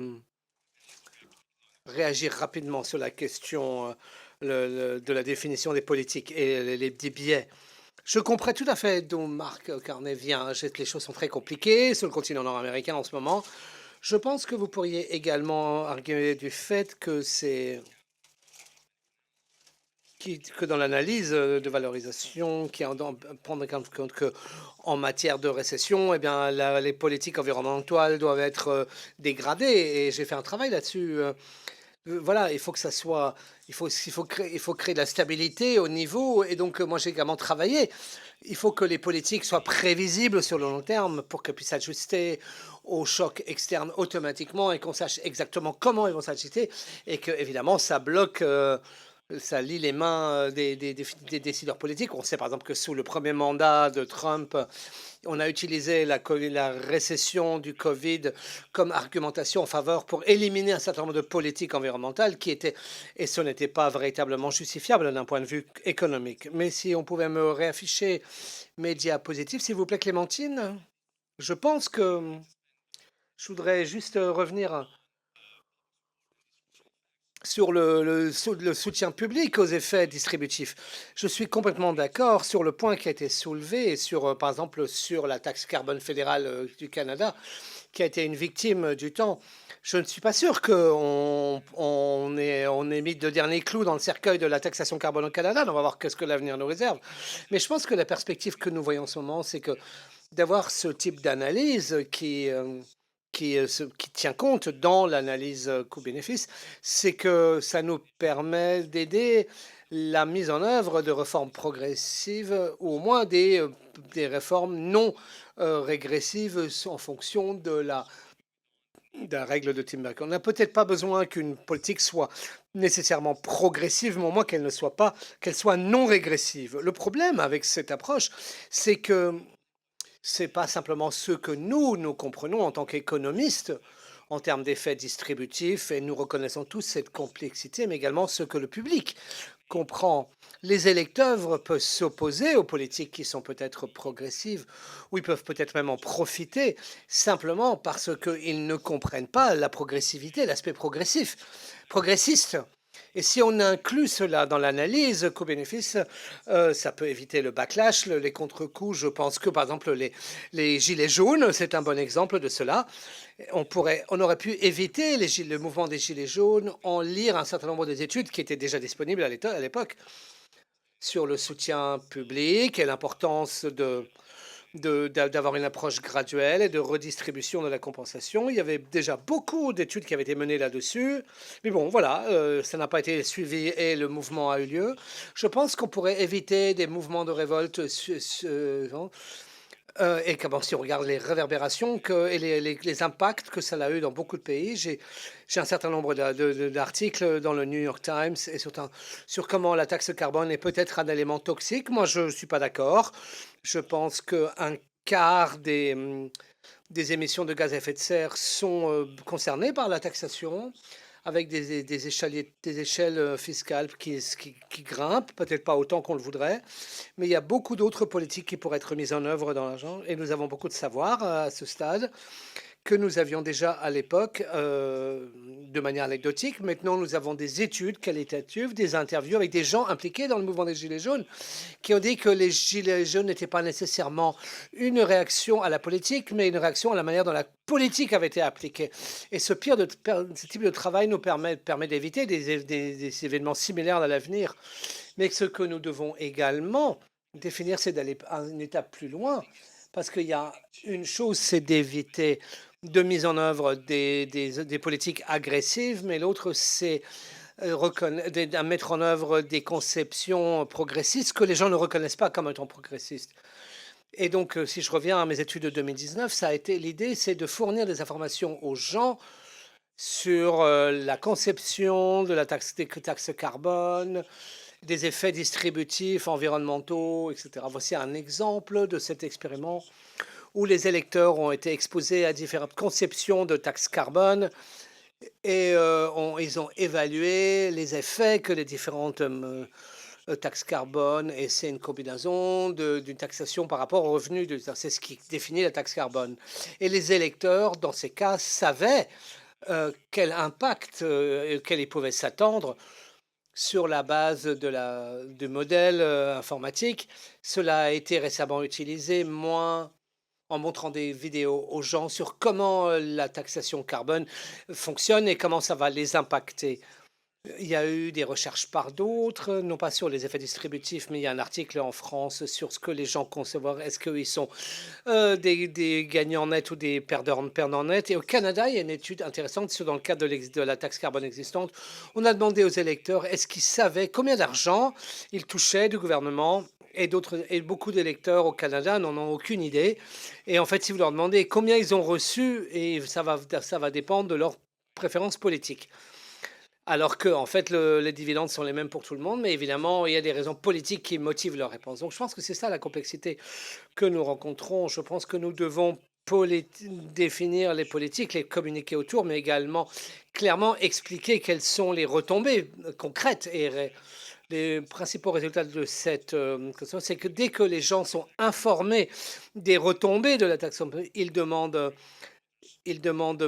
réagir rapidement sur la question de la définition des politiques et des biais. Je comprends tout à fait d'où Marc Carnet vient. Les choses sont très compliquées sur le continent nord-américain en ce moment. Je pense que vous pourriez également arguer du fait que que dans l'analyse de valorisation, prendre en compte que en matière de récession, eh bien, les politiques environnementales doivent être dégradées. Et j'ai fait un travail là-dessus. Voilà, il faut que ça soit, il faut créer de la stabilité au niveau. Et donc, moi, j'ai également travaillé. Il faut que les politiques soient prévisibles sur le long terme pour qu'elles puissent s'ajuster aux chocs externes automatiquement et qu'on sache exactement comment ils vont s'ajuster et que, évidemment, ça bloque. Ça lie les mains des décideurs politiques. On sait par exemple que sous le premier mandat de Trump, on a utilisé la récession du Covid comme argumentation en faveur pour éliminer un certain nombre de politiques environnementales et ce n'était pas véritablement justifiable d'un point de vue économique. Mais si on pouvait me réafficher mes diapositives, s'il vous plaît, Clémentine. Je pense que je voudrais juste revenir sur le soutien public aux effets distributifs. Je suis complètement d'accord sur le point qui a été soulevé, par exemple, sur la taxe carbone fédérale du Canada, qui a été une victime du temps. Je ne suis pas sûr qu'on ait mis de dernier clou dans le cercueil de la taxation carbone au Canada. On va voir ce que l'avenir nous réserve. Mais je pense que la perspective que nous voyons en ce moment, c'est que d'avoir ce type d'analyse qui tient compte dans l'analyse coût-bénéfice, c'est que ça nous permet d'aider la mise en œuvre de réformes progressives ou au moins des réformes non régressives en fonction de la règle de Tim Burke. On n'a peut-être pas besoin qu'une politique soit nécessairement progressive, mais au moins qu'elle soit non régressive. Le problème avec cette approche, c'est que c'est pas simplement ce que nous comprenons en tant qu'économistes en termes d'effets distributifs, et nous reconnaissons tous cette complexité, mais également ce que le public comprend. Les électeurs peuvent s'opposer aux politiques qui sont peut-être progressives, ou ils peuvent peut-être même en profiter, simplement parce qu'ils ne comprennent pas la progressivité, l'aspect progressiste. Et si on inclut cela dans l'analyse coût-bénéfice, ça peut éviter le backlash, les contre-coups. Je pense que, par exemple, les gilets jaunes, c'est un bon exemple de cela. On aurait pu éviter le mouvement des gilets jaunes en lire un certain nombre d'études qui étaient déjà disponibles à l'époque sur le soutien public et l'importance d'avoir une approche graduelle et de redistribution de la compensation. Il y avait déjà beaucoup d'études qui avaient été menées là-dessus. Mais bon, voilà, ça n'a pas été suivi et le mouvement a eu lieu. Je pense qu'on pourrait éviter des mouvements de révolte et si on regarde les réverbérations et les impacts que ça a eu dans beaucoup de pays, j'ai un certain nombre d'articles dans le New York Times et sur comment la taxe carbone est peut-être un élément toxique. Moi, je ne suis pas d'accord. Je pense qu'un quart des émissions de gaz à effet de serre sont concernées par la taxation, avec des échelles fiscales qui grimpent, peut-être pas autant qu'on le voudrait, mais il y a beaucoup d'autres politiques qui pourraient être mises en œuvre dans l'argent, et nous avons beaucoup de savoir à ce stade que nous avions déjà à l'époque de manière anecdotique. Maintenant, nous avons des études qualitatives, des interviews avec des gens impliqués dans le mouvement des Gilets jaunes qui ont dit que les Gilets jaunes n'étaient pas nécessairement une réaction à la politique, mais une réaction à la manière dont la politique avait été appliquée. Et ce type de travail nous permet d'éviter des événements similaires à l'avenir. Mais ce que nous devons également définir, c'est d'aller une étape plus loin. Parce qu'il y a une chose, c'est d'éviter de mise en œuvre des politiques agressives, mais l'autre, c'est à mettre en œuvre des conceptions progressistes que les gens ne reconnaissent pas comme étant progressistes. Et donc, si je reviens à mes études de 2019, ça a été l'idée, c'est de fournir des informations aux gens sur la conception de la taxe, des taxes carbone, des effets distributifs, environnementaux, etc. Voici un exemple de cet expériment où les électeurs ont été exposés à différentes conceptions de taxes carbone et ils ont évalué les effets que les différentes taxes carbone, et c'est une combinaison d'une taxation par rapport aux revenus. C'est ce qui définit la taxe carbone. Et les électeurs, dans ces cas, savaient quel impact auquel ils pouvaient s'attendre sur la base du modèle informatique. Cela a été récemment utilisé, en montrant des vidéos aux gens sur comment la taxation carbone fonctionne et comment ça va les impacter. Il y a eu des recherches par d'autres, non pas sur les effets distributifs, mais il y a un article en France sur ce que les gens concevront. Est-ce qu'ils sont des gagnants nets ou des perdants nets? Et au Canada, il y a une étude intéressante dans le cadre de la taxe carbone existante. On a demandé aux électeurs est-ce qu'ils savaient combien d'argent ils touchaient du gouvernement. Et beaucoup d'électeurs au Canada n'en ont aucune idée. Et en fait, si vous leur demandez combien ils ont reçu, et ça va dépendre de leurs préférences politiques. Alors que, en fait, les dividendes sont les mêmes pour tout le monde, mais évidemment, il y a des raisons politiques qui motivent leur réponse. Donc, je pense que c'est ça la complexité que nous rencontrons. Je pense que nous devons définir les politiques, les communiquer autour, mais également clairement expliquer quelles sont les retombées concrètes et les principaux résultats de cette question, c'est que dès que les gens sont informés des retombées de la taxe, ils demandent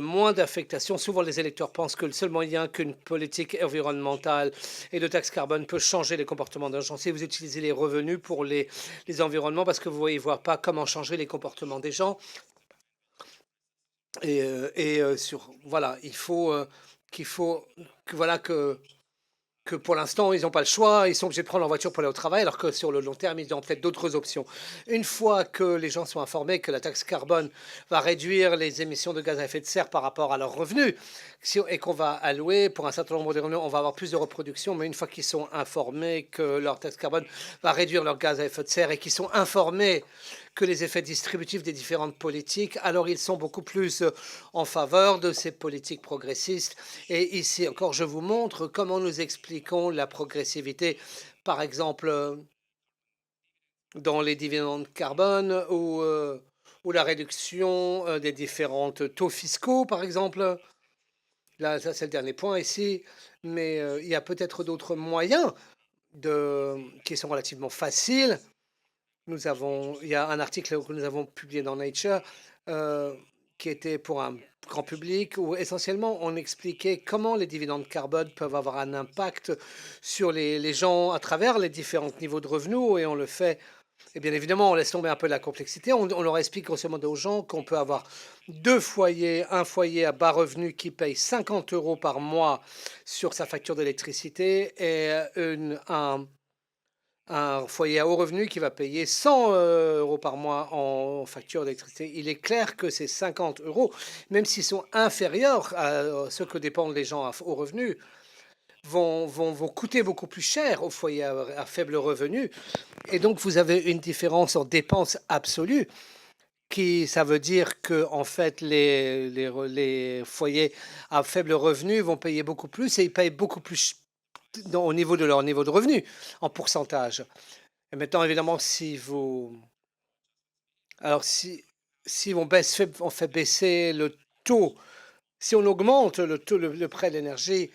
moins d'affectation. Souvent, les électeurs pensent que le seul moyen qu'une politique environnementale et de taxe carbone peut changer les comportements des gens, c'est vous utilisez les revenus pour les environnements parce que vous ne voyez pas comment changer les comportements des gens. Voilà, il faut que pour l'instant, ils n'ont pas le choix, ils sont obligés de prendre leur voiture pour aller au travail, alors que sur le long terme, ils ont peut-être d'autres options. Une fois que les gens sont informés que la taxe carbone va réduire les émissions de gaz à effet de serre par rapport à leurs revenus, et qu'on va allouer pour un certain nombre de revenus, on va avoir plus de reproduction, mais une fois qu'ils sont informés que leur taxe carbone va réduire leur gaz à effet de serre et qu'ils sont informés que les effets distributifs des différentes politiques, alors ils sont beaucoup plus en faveur de ces politiques progressistes. Et ici encore, je vous montre comment nous expliquons la progressivité, par exemple, dans les dividendes carbone ou la réduction des différents taux fiscaux, par exemple. Là, ça, c'est le dernier point ici. Mais il y a peut-être d'autres moyens qui sont relativement faciles. Il y a un article que nous avons publié dans Nature qui était pour un grand public où essentiellement on expliquait comment les dividendes carbone peuvent avoir un impact sur les gens à travers les différents niveaux de revenus et on le fait. Et bien évidemment, on laisse tomber un peu la complexité. On leur explique grosso modo aux gens qu'on peut avoir deux foyers, un foyer à bas revenu qui paye 50 euros par mois sur sa facture d'électricité et un foyer à haut revenu qui va payer 100 euros par mois en facture d'électricité. Il est clair que ces 50 euros, même s'ils sont inférieurs à ce que dépendent les gens à haut revenu, vont coûter beaucoup plus cher au foyer à faible revenu. Et donc, vous avez une différence en dépenses absolues. Ça veut dire que en fait, les foyers à faible revenu vont payer beaucoup plus et ils payent beaucoup plus au niveau de leur niveau de revenu en pourcentage. Et maintenant, évidemment, alors si on fait baisser le taux, si on augmente le taux, le prix de l'énergie,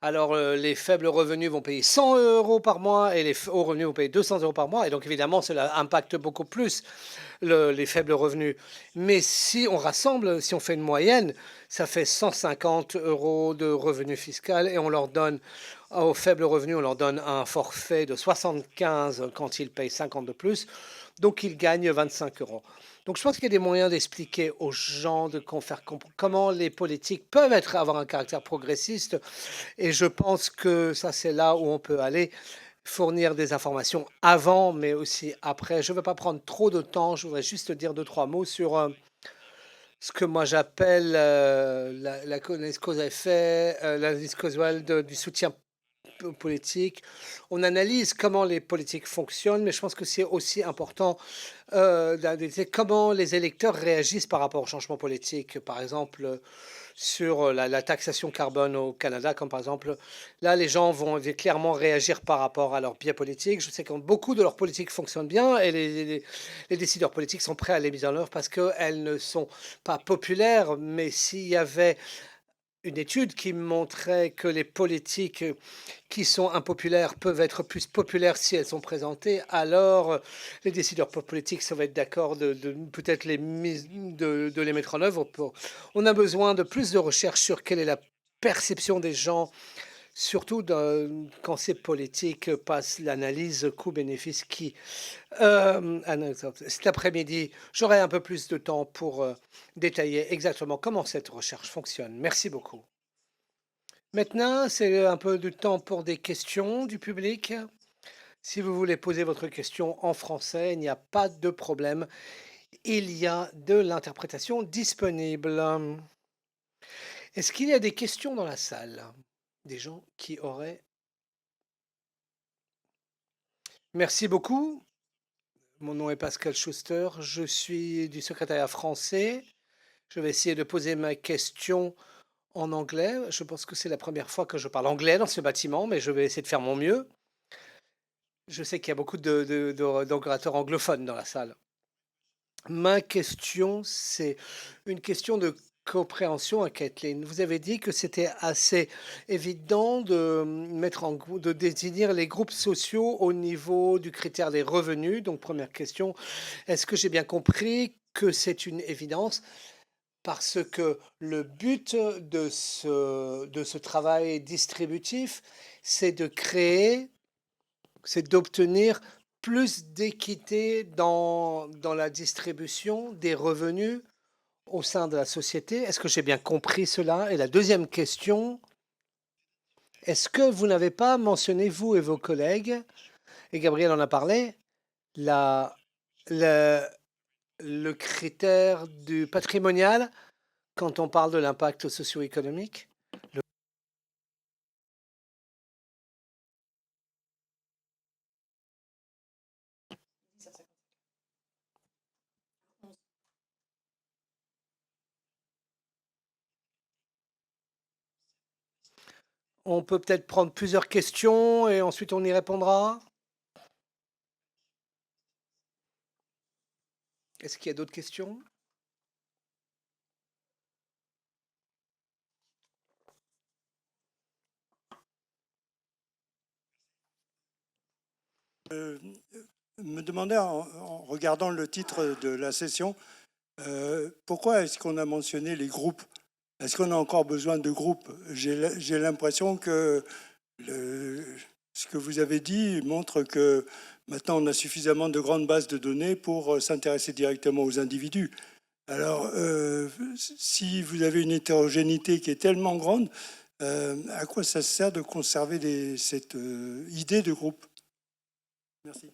alors les faibles revenus vont payer 100 euros par mois et les hauts revenus vont payer 200 euros par mois. Et donc évidemment, cela impacte beaucoup plus les faibles revenus. Mais si on rassemble, si on fait une moyenne, ça fait 150 euros de revenus fiscal et on leur donne, aux faibles revenus, on leur donne un forfait de 75 quand ils payent 50 de plus. Donc ils gagnent 25 euros. Donc je pense qu'il y a des moyens d'expliquer aux gens, de faire comprendre comment les politiques peuvent avoir un caractère progressiste. Et je pense que ça, c'est là où on peut aller fournir des informations avant, mais aussi après. Je ne veux pas prendre trop de temps. Je voudrais juste dire deux, trois mots sur ce que moi j'appelle l'analyse cause-effet, l'analyse causale du soutien politique. On analyse comment les politiques fonctionnent, mais je pense que c'est aussi important d'analyser comment les électeurs réagissent par rapport au changement politique. Par exemple, sur la taxation carbone au Canada, comme par exemple, là, les gens vont clairement réagir par rapport à leur biais politique. Je sais que beaucoup de leurs politiques fonctionnent bien et les décideurs politiques sont prêts à les mettre en œuvre parce qu'elles ne sont pas populaires, mais s'il y avait une étude qui montrait que les politiques qui sont impopulaires peuvent être plus populaires si elles sont présentées, alors les décideurs politiques ça va être d'accord de peut-être de les mettre en œuvre. On a besoin de plus de recherches sur quelle est la perception des gens, surtout quand ces politiques passent l'analyse coût-bénéfice qui cet après-midi, j'aurai un peu plus de temps pour détailler exactement comment cette recherche fonctionne. Merci beaucoup. Maintenant, c'est un peu de temps pour des questions du public. Si vous voulez poser votre question en français, il n'y a pas de problème. Il y a de l'interprétation disponible. Est-ce qu'il y a des questions dans la salle? Des gens qui auraient... Merci beaucoup. Mon nom est Pascal Schuster. Je suis du secrétariat français. Je vais essayer de poser ma question en anglais. Je pense que c'est la première fois que je parle anglais dans ce bâtiment, mais je vais essayer de faire mon mieux. Je sais qu'il y a beaucoup d'orateurs anglophones dans la salle. Ma question, c'est une question de compréhension à Kathleen. Vous avez dit que c'était assez évident de définir les groupes sociaux au niveau du critère des revenus. Donc, première question, est-ce que j'ai bien compris que c'est une évidence? Parce que le but de ce travail distributif, c'est de créer, c'est d'obtenir plus d'équité dans la distribution des revenus au sein de la société. Est-ce que j'ai bien compris cela? Et la deuxième question, est-ce que vous n'avez pas mentionné, vous et vos collègues, et Gabriel en a parlé, la, le, le critère du patrimonial quand on parle de l'impact socio-économique? On peut peut-être prendre plusieurs questions et ensuite on y répondra. Est-ce qu'il y a d'autres questions? Me demandais en regardant le titre de la session, pourquoi est-ce qu'on a mentionné les groupes? Est-ce qu'on a encore besoin de groupes? J'ai l'impression que ce que vous avez dit montre que maintenant on a suffisamment de grandes bases de données pour s'intéresser directement aux individus. Alors, si vous avez une hétérogénéité qui est tellement grande, à quoi ça sert de conserver cette idée de groupe? Merci.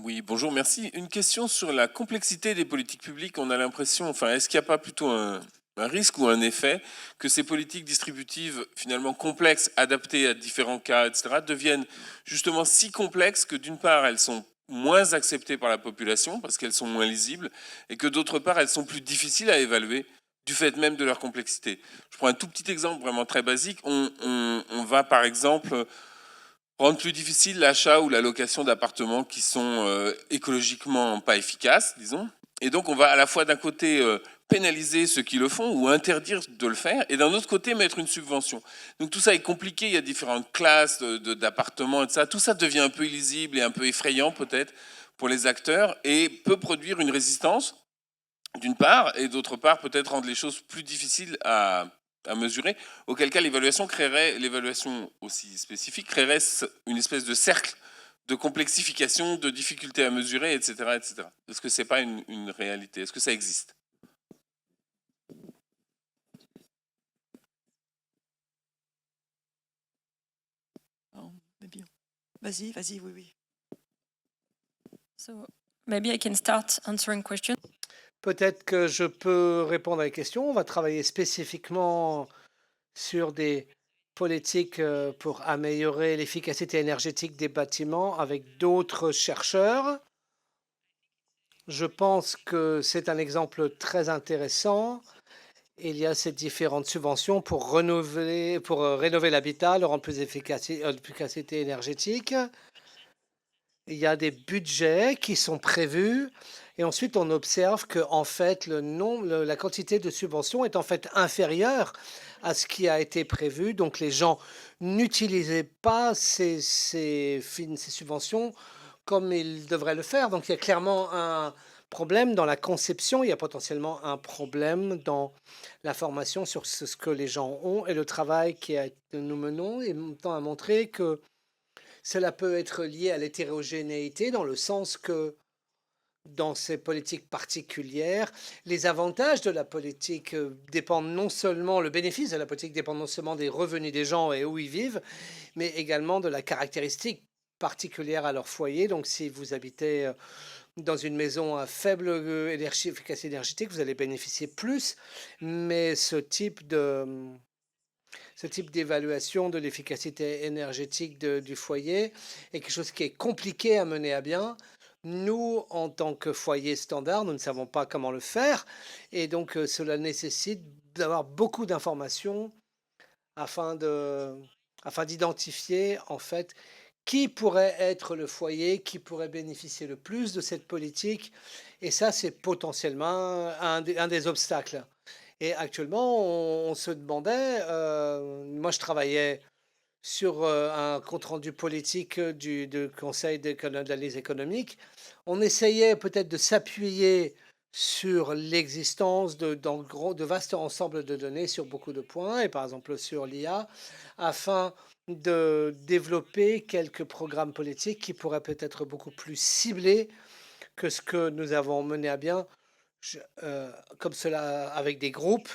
Oui, bonjour, merci. Une question sur la complexité des politiques publiques. On a l'impression, enfin, est-ce qu'il n'y a pas plutôt un risque ou un effet que ces politiques distributives finalement complexes, adaptées à différents cas, etc., deviennent justement si complexes que d'une part, elles sont moins acceptées par la population parce qu'elles sont moins lisibles et que d'autre part, elles sont plus difficiles à évaluer du fait même de leur complexité. Je prends un tout petit exemple vraiment très basique. On va par exemple rendre plus difficile l'achat ou la location d'appartements qui sont écologiquement pas efficaces, disons. Et donc, on va à la fois d'un côté pénaliser ceux qui le font ou interdire de le faire, et d'un autre côté mettre une subvention. Donc tout ça est compliqué, il y a différentes classes d'appartements, et ça. Tout ça devient un peu illisible et un peu effrayant peut-être pour les acteurs, et peut produire une résistance, d'une part, et d'autre part peut-être rendre les choses plus difficiles à mesurer, auquel cas l'évaluation aussi spécifique créerait une espèce de cercle de complexification, de difficultés à mesurer, etc. etc. Est-ce que ce n'est pas une réalité? Est-ce que ça existe? Vas-y, vas-y, oui, oui. So maybe I can start answering questions. Peut-être que je peux répondre à la question. On va travailler spécifiquement sur des politiques pour améliorer l'efficacité énergétique des bâtiments avec d'autres chercheurs. Je pense que c'est un exemple très intéressant. Il y a ces différentes subventions pour rénover l'habitat, le rendre plus efficacité énergétique. Il y a des budgets qui sont prévus et ensuite on observe que en fait la quantité de subventions est en fait inférieure à ce qui a été prévu. Donc les gens n'utilisaient pas ces subventions comme ils devraient le faire. Donc il y a clairement un problème dans la conception, il y a potentiellement un problème dans la formation sur ce que les gens ont et le travail que nous menons tend à montrer que cela peut être lié à l'hétérogénéité dans le sens que dans ces politiques particulières, les avantages de la politique dépendent non seulement, le bénéfice de la politique dépend non seulement des revenus des gens et où ils vivent, mais également de la caractéristique particulière à leur foyer. Donc si vous habitez dans une maison à faible efficacité énergétique, vous allez bénéficier plus, mais ce type d'évaluation de l'efficacité énergétique du foyer est quelque chose qui est compliqué à mener à bien. Nous, en tant que foyer standard, nous ne savons pas comment le faire. Et donc, cela nécessite d'avoir beaucoup d'informations afin d'identifier, en fait, qui pourrait être le foyer, qui pourrait bénéficier le plus de cette politique. Et ça, c'est potentiellement un des obstacles. Et actuellement, on se demandait, moi je travaillais sur un compte-rendu politique du Conseil d'analyse économique. On essayait peut-être de s'appuyer sur l'existence de vastes ensembles de données sur beaucoup de points, et par exemple sur l'IA, afin de développer quelques programmes politiques qui pourraient peut-être être beaucoup plus ciblés que ce que nous avons mené à bien comme cela, avec des groupes,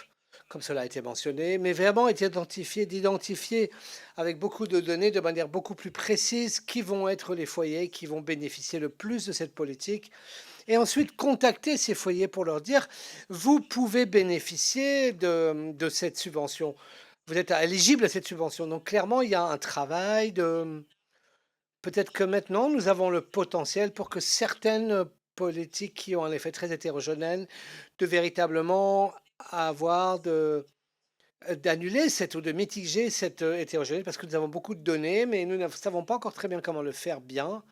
comme cela a été mentionné, mais vraiment d'identifier avec beaucoup de données de manière beaucoup plus précise qui vont être les foyers qui vont bénéficier le plus de cette politique. Et ensuite, contacter ces foyers pour leur dire, vous pouvez bénéficier de cette subvention. Vous êtes éligible à cette subvention. Donc clairement, il y a un travail de... Peut-être que maintenant, nous avons le potentiel pour que certaines politiques qui ont un effet très hétérogène de véritablement d'annuler ou de mitiger cette hétérogénéité parce que nous avons beaucoup de données, mais nous ne savons pas encore très bien comment le faire bien.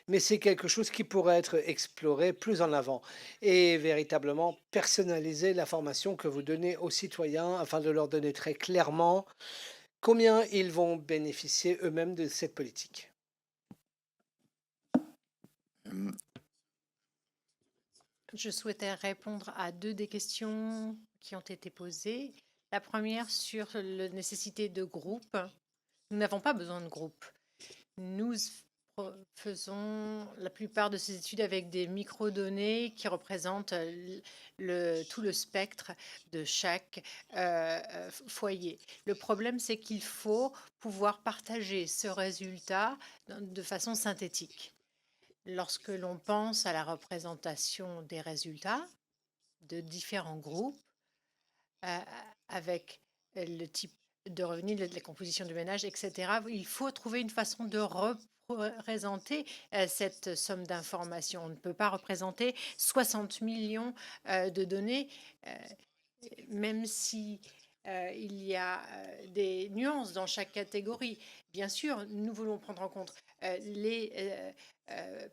Mais c'est quelque chose qui pourrait être exploré plus en avant et véritablement personnaliser l'information que vous donnez aux citoyens afin de leur donner très clairement combien ils vont bénéficier eux-mêmes de cette politique. Je souhaitais répondre à deux des questions qui ont été posées. La première sur la nécessité de groupe. Nous n'avons pas besoin de groupe. Nous faisons la plupart de ces études avec des microdonnées qui représentent tout le spectre de chaque foyer. Le problème, c'est qu'il faut pouvoir partager ce résultat de façon synthétique. Lorsque l'on pense à la représentation des résultats de différents groupes, avec le type de revenus, la composition du ménage, etc., il faut trouver une façon de représenter cette somme d'informations. On ne peut pas représenter 60 millions de données, même si il y a des nuances dans chaque catégorie. Bien sûr, nous voulons prendre en compte les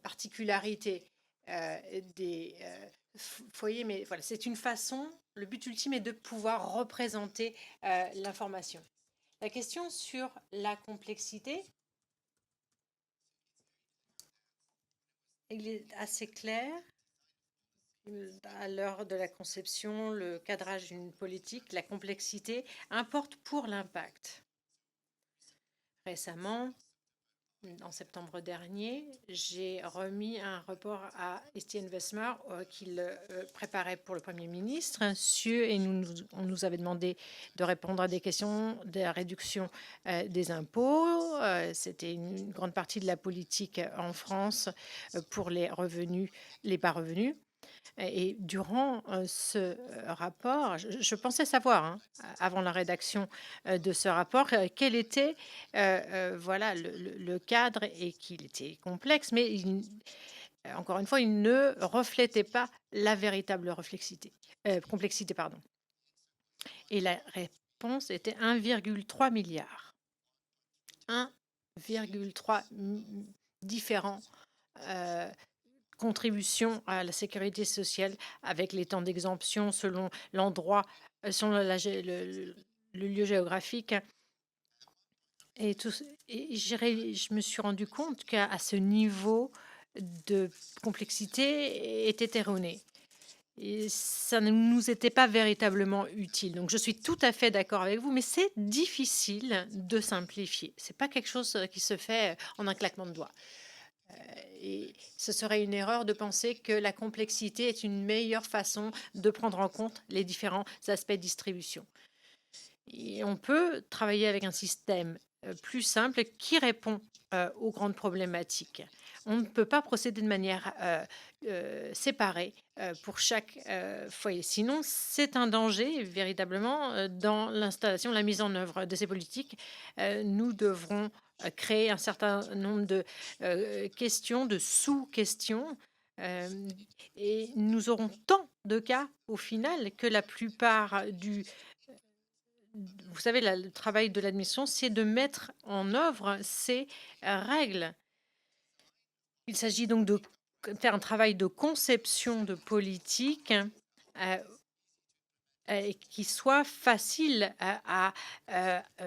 particularités des foyers, mais voilà, c'est une façon, le but ultime est de pouvoir représenter l'information. La question sur la complexité, il est assez clair. À l'heure de la conception, le cadrage d'une politique, la complexité importe pour l'impact. Récemment, En septembre dernier, j'ai remis un rapport à Estienne Vesmer qu'il préparait pour le Premier ministre et on nous avait demandé de répondre à des questions de la réduction des impôts. C'était une grande partie de la politique en France pour les revenus, les bas revenus. Et durant ce rapport, je pensais savoir, avant la rédaction de ce rapport, quel était voilà, le cadre et qu'il était complexe, mais encore une fois, il ne reflétait pas la véritable complexité. Pardon. Et la réponse était 1,3 milliard. 1,3 différents contribution à la sécurité sociale avec les temps d'exemption selon l'endroit, selon le lieu géographique. Et, je me suis rendu compte qu'à ce niveau de complexité était erroné. Et ça ne nous était pas véritablement utile. Donc je suis tout à fait d'accord avec vous, mais c'est difficile de simplifier. C'est pas quelque chose qui se fait en un claquement de doigts. Et ce serait une erreur de penser que la complexité est une meilleure façon de prendre en compte les différents aspects de distribution. Et on peut travailler avec un système plus simple qui répond aux grandes problématiques. On ne peut pas procéder de manière séparée pour chaque foyer. Sinon, c'est un danger véritablement dans l'installation, la mise en œuvre de ces politiques. Nous devrons créer un certain nombre de questions, de sous-questions, et nous aurons tant de cas au final que la plupart vous savez, le travail de l'admission, c'est de mettre en œuvre ces règles. Il s'agit donc de faire un travail de conception de politique qui soit facile à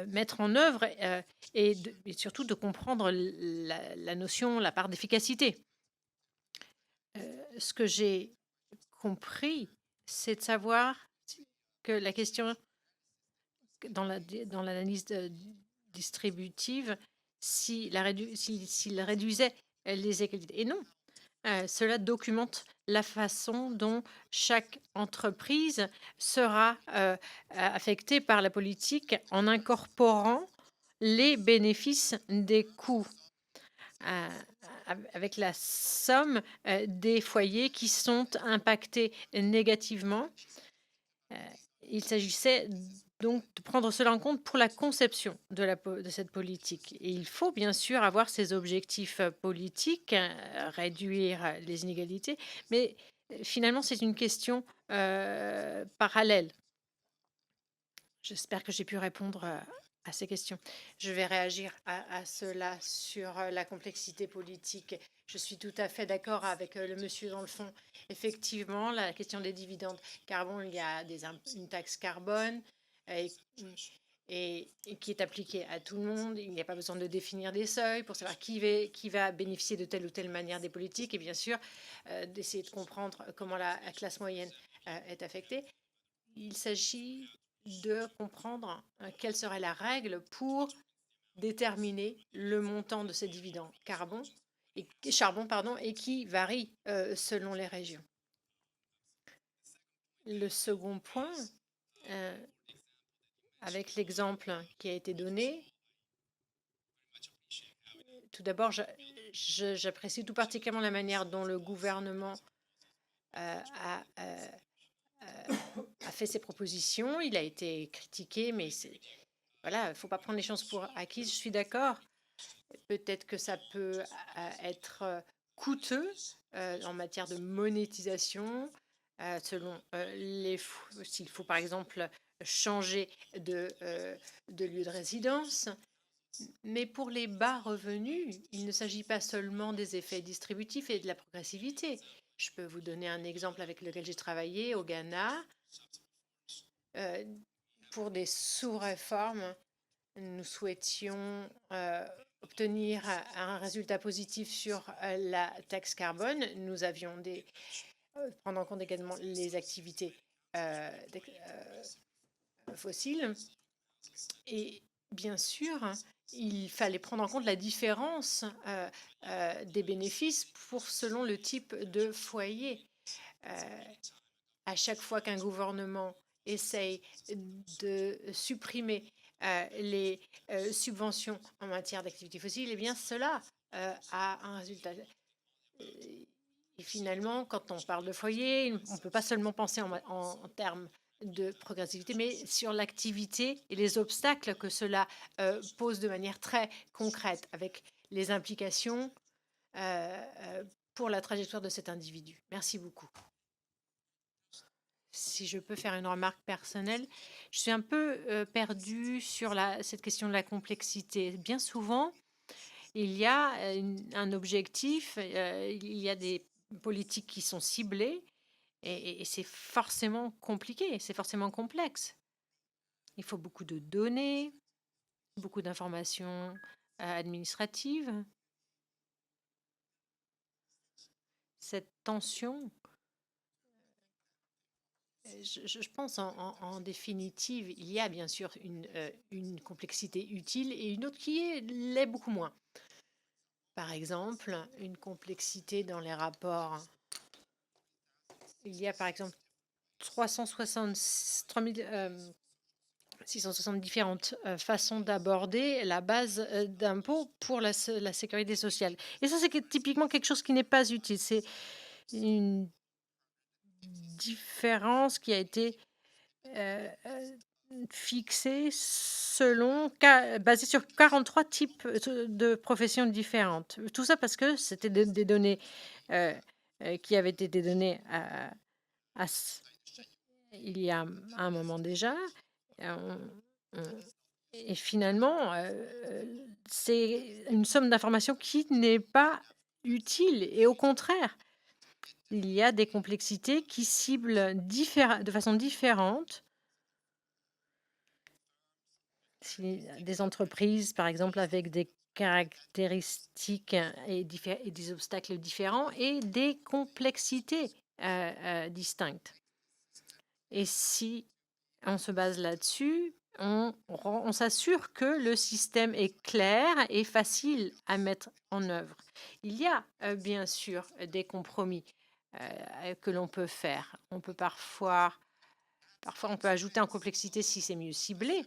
mettre en œuvre et surtout de comprendre la notion, la part d'efficacité. Ce que j'ai compris, c'est de savoir que la question dans l'analyse distributive, s'il réduisait les égalités. Et non, cela documente la façon dont chaque entreprise sera affectée par la politique en incorporant les bénéfices des coûts avec la somme des foyers qui sont impactés négativement. Il s'agissait donc de prendre cela en compte pour la conception de cette politique. Et il faut bien sûr avoir ces objectifs politiques, réduire les inégalités, mais finalement c'est une question parallèle. J'espère que j'ai pu répondre à ces questions. Je vais réagir à cela sur la complexité politique. Je suis tout à fait d'accord avec le monsieur dans le fond. Effectivement, la question des dividendes carbone, il y a une taxe carbone et qui est appliquée à tout le monde. Il n'y a pas besoin de définir des seuils pour savoir qui va bénéficier de telle ou telle manière des politiques et bien sûr d'essayer de comprendre comment la classe moyenne est affectée. Il s'agit de comprendre quelle serait la règle pour déterminer le montant de ces dividendes charbon et qui varie selon les régions. Le second point, avec l'exemple qui a été donné, tout d'abord, j'apprécie tout particulièrement la manière dont le gouvernement a fait ses propositions. Il a été critiqué, mais voilà, il ne faut pas prendre les choses pour acquises. Je suis d'accord. Peut-être que ça peut être coûteux en matière de monétisation, selon s'il faut par exemple changer de lieu de résidence. Mais pour les bas revenus, il ne s'agit pas seulement des effets distributifs et de la progressivité. Je peux vous donner un exemple avec lequel j'ai travaillé au Ghana. Pour des sous-réformes, nous souhaitions obtenir un résultat positif sur la taxe carbone. Nous avions prendre en compte également les activités fossiles. Et bien sûr, il fallait prendre en compte la différence des bénéfices selon le type de foyer. Euh, à chaque fois qu'un gouvernement essaye de supprimer les subventions en matière d'activité fossile, eh bien cela a un résultat. Et finalement, quand on parle de foyer, on ne peut pas seulement penser en termes de progressivité, mais sur l'activité et les obstacles que cela pose de manière très concrète, avec les implications pour la trajectoire de cet individu. Merci beaucoup. Si je peux faire une remarque personnelle, je suis un peu perdue sur cette question de la complexité. Bien souvent, il y a un objectif, il y a des politiques qui sont ciblées et c'est forcément compliqué, c'est forcément complexe. Il faut beaucoup de données, beaucoup d'informations administratives. Cette tension, je pense en définitive, il y a bien sûr une complexité utile et une autre qui l'est beaucoup moins. Par exemple, une complexité dans les rapports. Il y a par exemple 660 différentes façons d'aborder la base d'impôt pour la sécurité sociale. Et ça, c'est typiquement quelque chose qui n'est pas utile. C'est une différence qui a été fixée basée sur 43 types de professions différentes. Tout ça parce que c'était des données qui avaient été données il y a un moment déjà. Et finalement, c'est une somme d'informations qui n'est pas utile. Et au contraire, il y a des complexités qui ciblent de façon différente des entreprises, par exemple, avec des caractéristiques et des obstacles différents et des complexités distinctes. Et si on se base là-dessus, on s'assure que le système est clair et facile à mettre en œuvre. Il y a bien sûr des compromis que l'on peut faire. On peut parfois on peut ajouter en complexité si c'est mieux ciblé,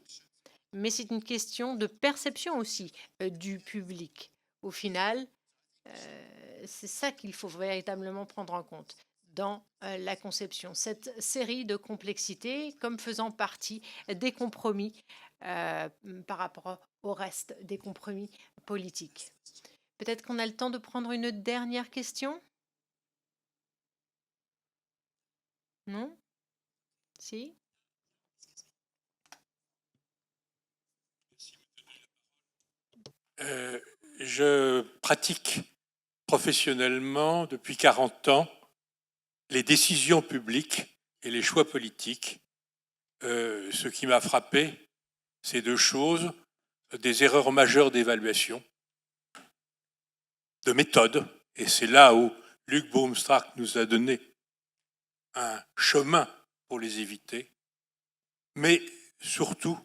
mais c'est une question de perception aussi du public. Au final, c'est ça qu'il faut véritablement prendre en compte dans la conception, cette série de complexités comme faisant partie des compromis par rapport au reste des compromis politiques. Peut-être qu'on a le temps de prendre une dernière question? Non? Si? Je pratique professionnellement depuis 40 ans les décisions publiques et les choix politiques. Ce qui m'a frappé, c'est deux choses: des erreurs majeures d'évaluation, de méthode, et c'est là où Luc Baumstrack nous a donné un chemin pour les éviter, mais surtout,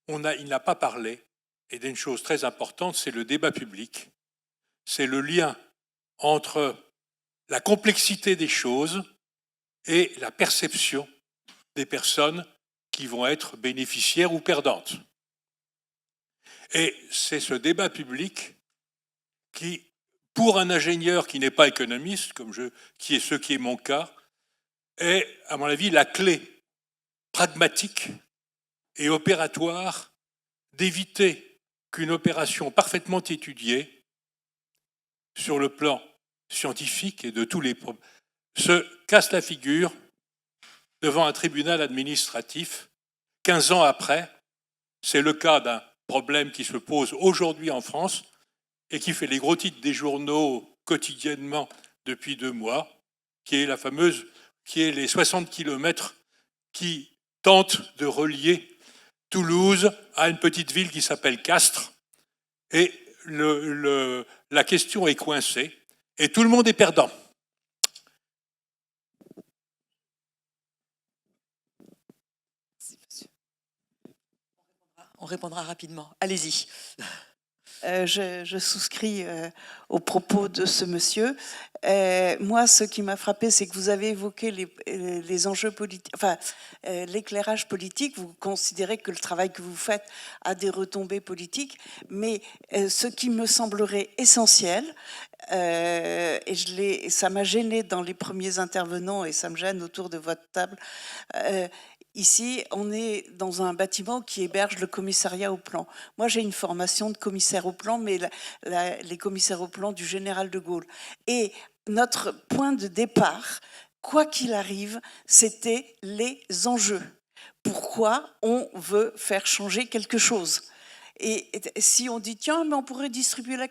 il n'a pas parlé, et d'une chose très importante, c'est le débat public, c'est le lien entre la complexité des choses et la perception des personnes qui vont être bénéficiaires ou perdantes. Et c'est ce débat public qui, pour un ingénieur qui n'est pas économiste, qui est mon cas, est, à mon avis, la clé pragmatique et opératoire d'éviter qu'une opération parfaitement étudiée sur le plan scientifique et de tous les problèmes se casse la figure devant un tribunal administratif 15 ans après. C'est le cas d'un problème qui se pose aujourd'hui en France et qui fait les gros titres des journaux quotidiennement depuis 2 mois, qui est les 60 kilomètres qui tentent de relier Toulouse à une petite ville qui s'appelle Castres. Et la question est coincée et tout le monde est perdant. On répondra rapidement. Allez-y. Je souscris aux propos de ce monsieur. Moi, ce qui m'a frappé, c'est que vous avez évoqué les enjeux politiques, enfin, l'éclairage politique. Vous considérez que le travail que vous faites a des retombées politiques, mais ce qui me semblerait essentiel, et ça m'a gêné dans les premiers intervenants, et ça me gêne autour de votre table. Ici, on est dans un bâtiment qui héberge le commissariat au plan. Moi, j'ai une formation de commissaire au plan, mais les commissaires au plan du général de Gaulle. Et notre point de départ, quoi qu'il arrive, c'était les enjeux. Pourquoi on veut faire changer quelque chose ? Et si on dit, tiens, mais on pourrait distribuer la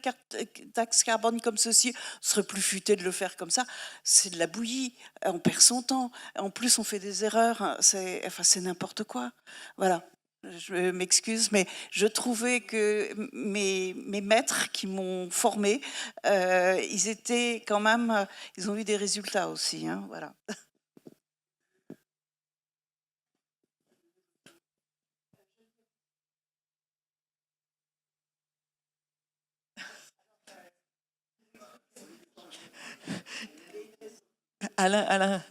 taxe carbone comme ceci, ce serait plus futé de le faire comme ça, c'est de la bouillie, on perd son temps, en plus on fait des erreurs, c'est n'importe quoi. Voilà, je m'excuse, mais je trouvais que mes maîtres qui m'ont formé, ils étaient quand même, ils ont eu des résultats aussi, hein, voilà. Alain,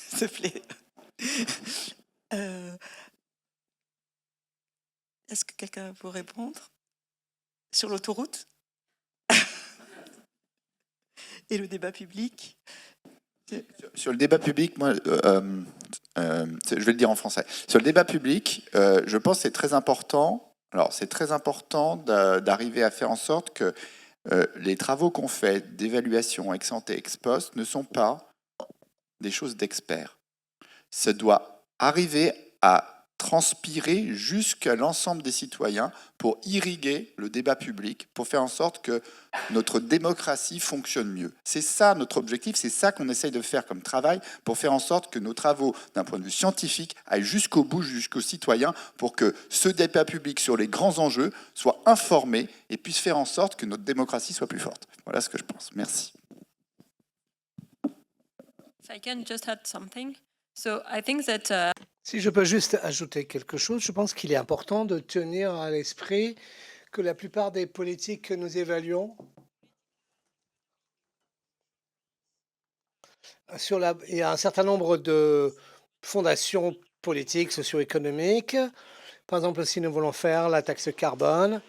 s'il te plaît. Est-ce que quelqu'un peut répondre sur l'autoroute et le débat public? Sur le débat public, moi, je vais le dire en français. Sur le débat public, je pense que c'est très important. Alors, c'est très important d'arriver à faire en sorte que les travaux qu'on fait d'évaluation ex ante et ex post ne sont pas des choses d'experts. Ça doit arriver à transpirer jusqu'à l'ensemble des citoyens pour irriguer le débat public, pour faire en sorte que notre démocratie fonctionne mieux. C'est ça notre objectif, c'est ça qu'on essaye de faire comme travail pour faire en sorte que nos travaux, d'un point de vue scientifique, aillent jusqu'au bout, jusqu'aux citoyens, pour que ce débat public sur les grands enjeux soit informé et puisse faire en sorte que notre démocratie soit plus forte. Voilà ce que je pense. Merci. If I can just add something. So I think that Si je peux juste ajouter quelque chose, je pense qu'il est important de tenir à l'esprit que la plupart des politiques que nous évaluons, il y a un certain nombre de fondations politiques, socio-économiques. Par exemple, si nous voulons faire la taxe carbone,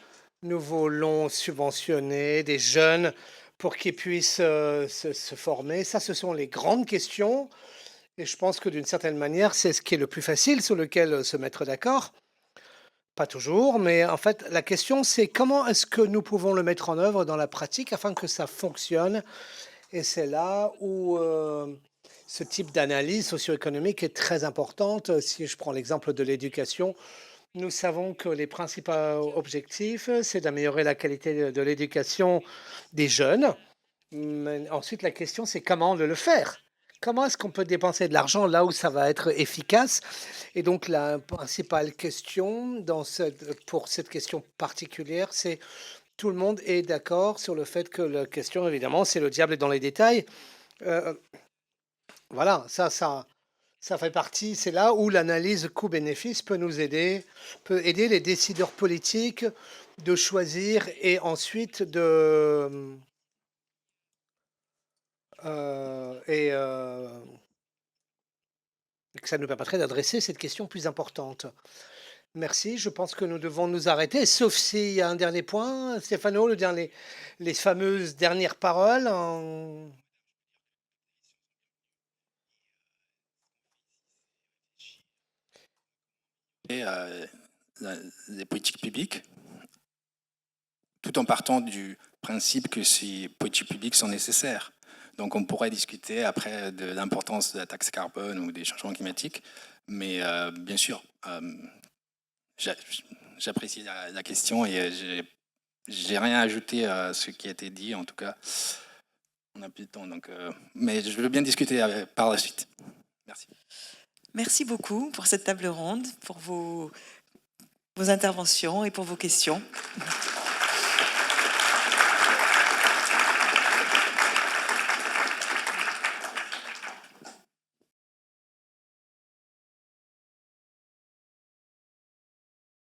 nous voulons subventionner des jeunes pour qu'ils puissent se former. Ça, ce sont les grandes questions. Et je pense que d'une certaine manière, c'est ce qui est le plus facile sur lequel se mettre d'accord. Pas toujours, mais en fait, la question, c'est comment est-ce que nous pouvons le mettre en œuvre dans la pratique afin que ça fonctionne. Et c'est là où ce type d'analyse socio-économique est très importante. Si je prends l'exemple de l'éducation, nous savons que les principaux objectifs, c'est d'améliorer la qualité de l'éducation des jeunes. Mais ensuite, la question, c'est comment le faire. Comment est-ce qu'on peut dépenser de l'argent là où ça va être efficace? Et donc, la principale question pour cette question particulière, c'est tout le monde est d'accord sur le fait que la question, évidemment, c'est le diable est dans les détails. Voilà, ça fait partie, c'est là où l'analyse coût-bénéfice peut nous aider, peut aider les décideurs politiques de choisir et ensuite que ça nous permettrait d'adresser cette question plus importante. Merci, je pense que nous devons nous arrêter, sauf s'il y a un dernier point. Stéphano, les fameuses dernières paroles. Des politiques publiques, tout en partant du principe que ces politiques publiques sont nécessaires. Donc on pourrait discuter après de l'importance de la taxe carbone ou des changements climatiques, mais bien sûr, j'apprécie la question et j'ai rien à ajouter à ce qui a été dit. En tout cas, on n'a plus de temps, donc, mais je veux bien discuter par la suite. Merci. Merci beaucoup pour cette table ronde, pour vos interventions et pour vos questions.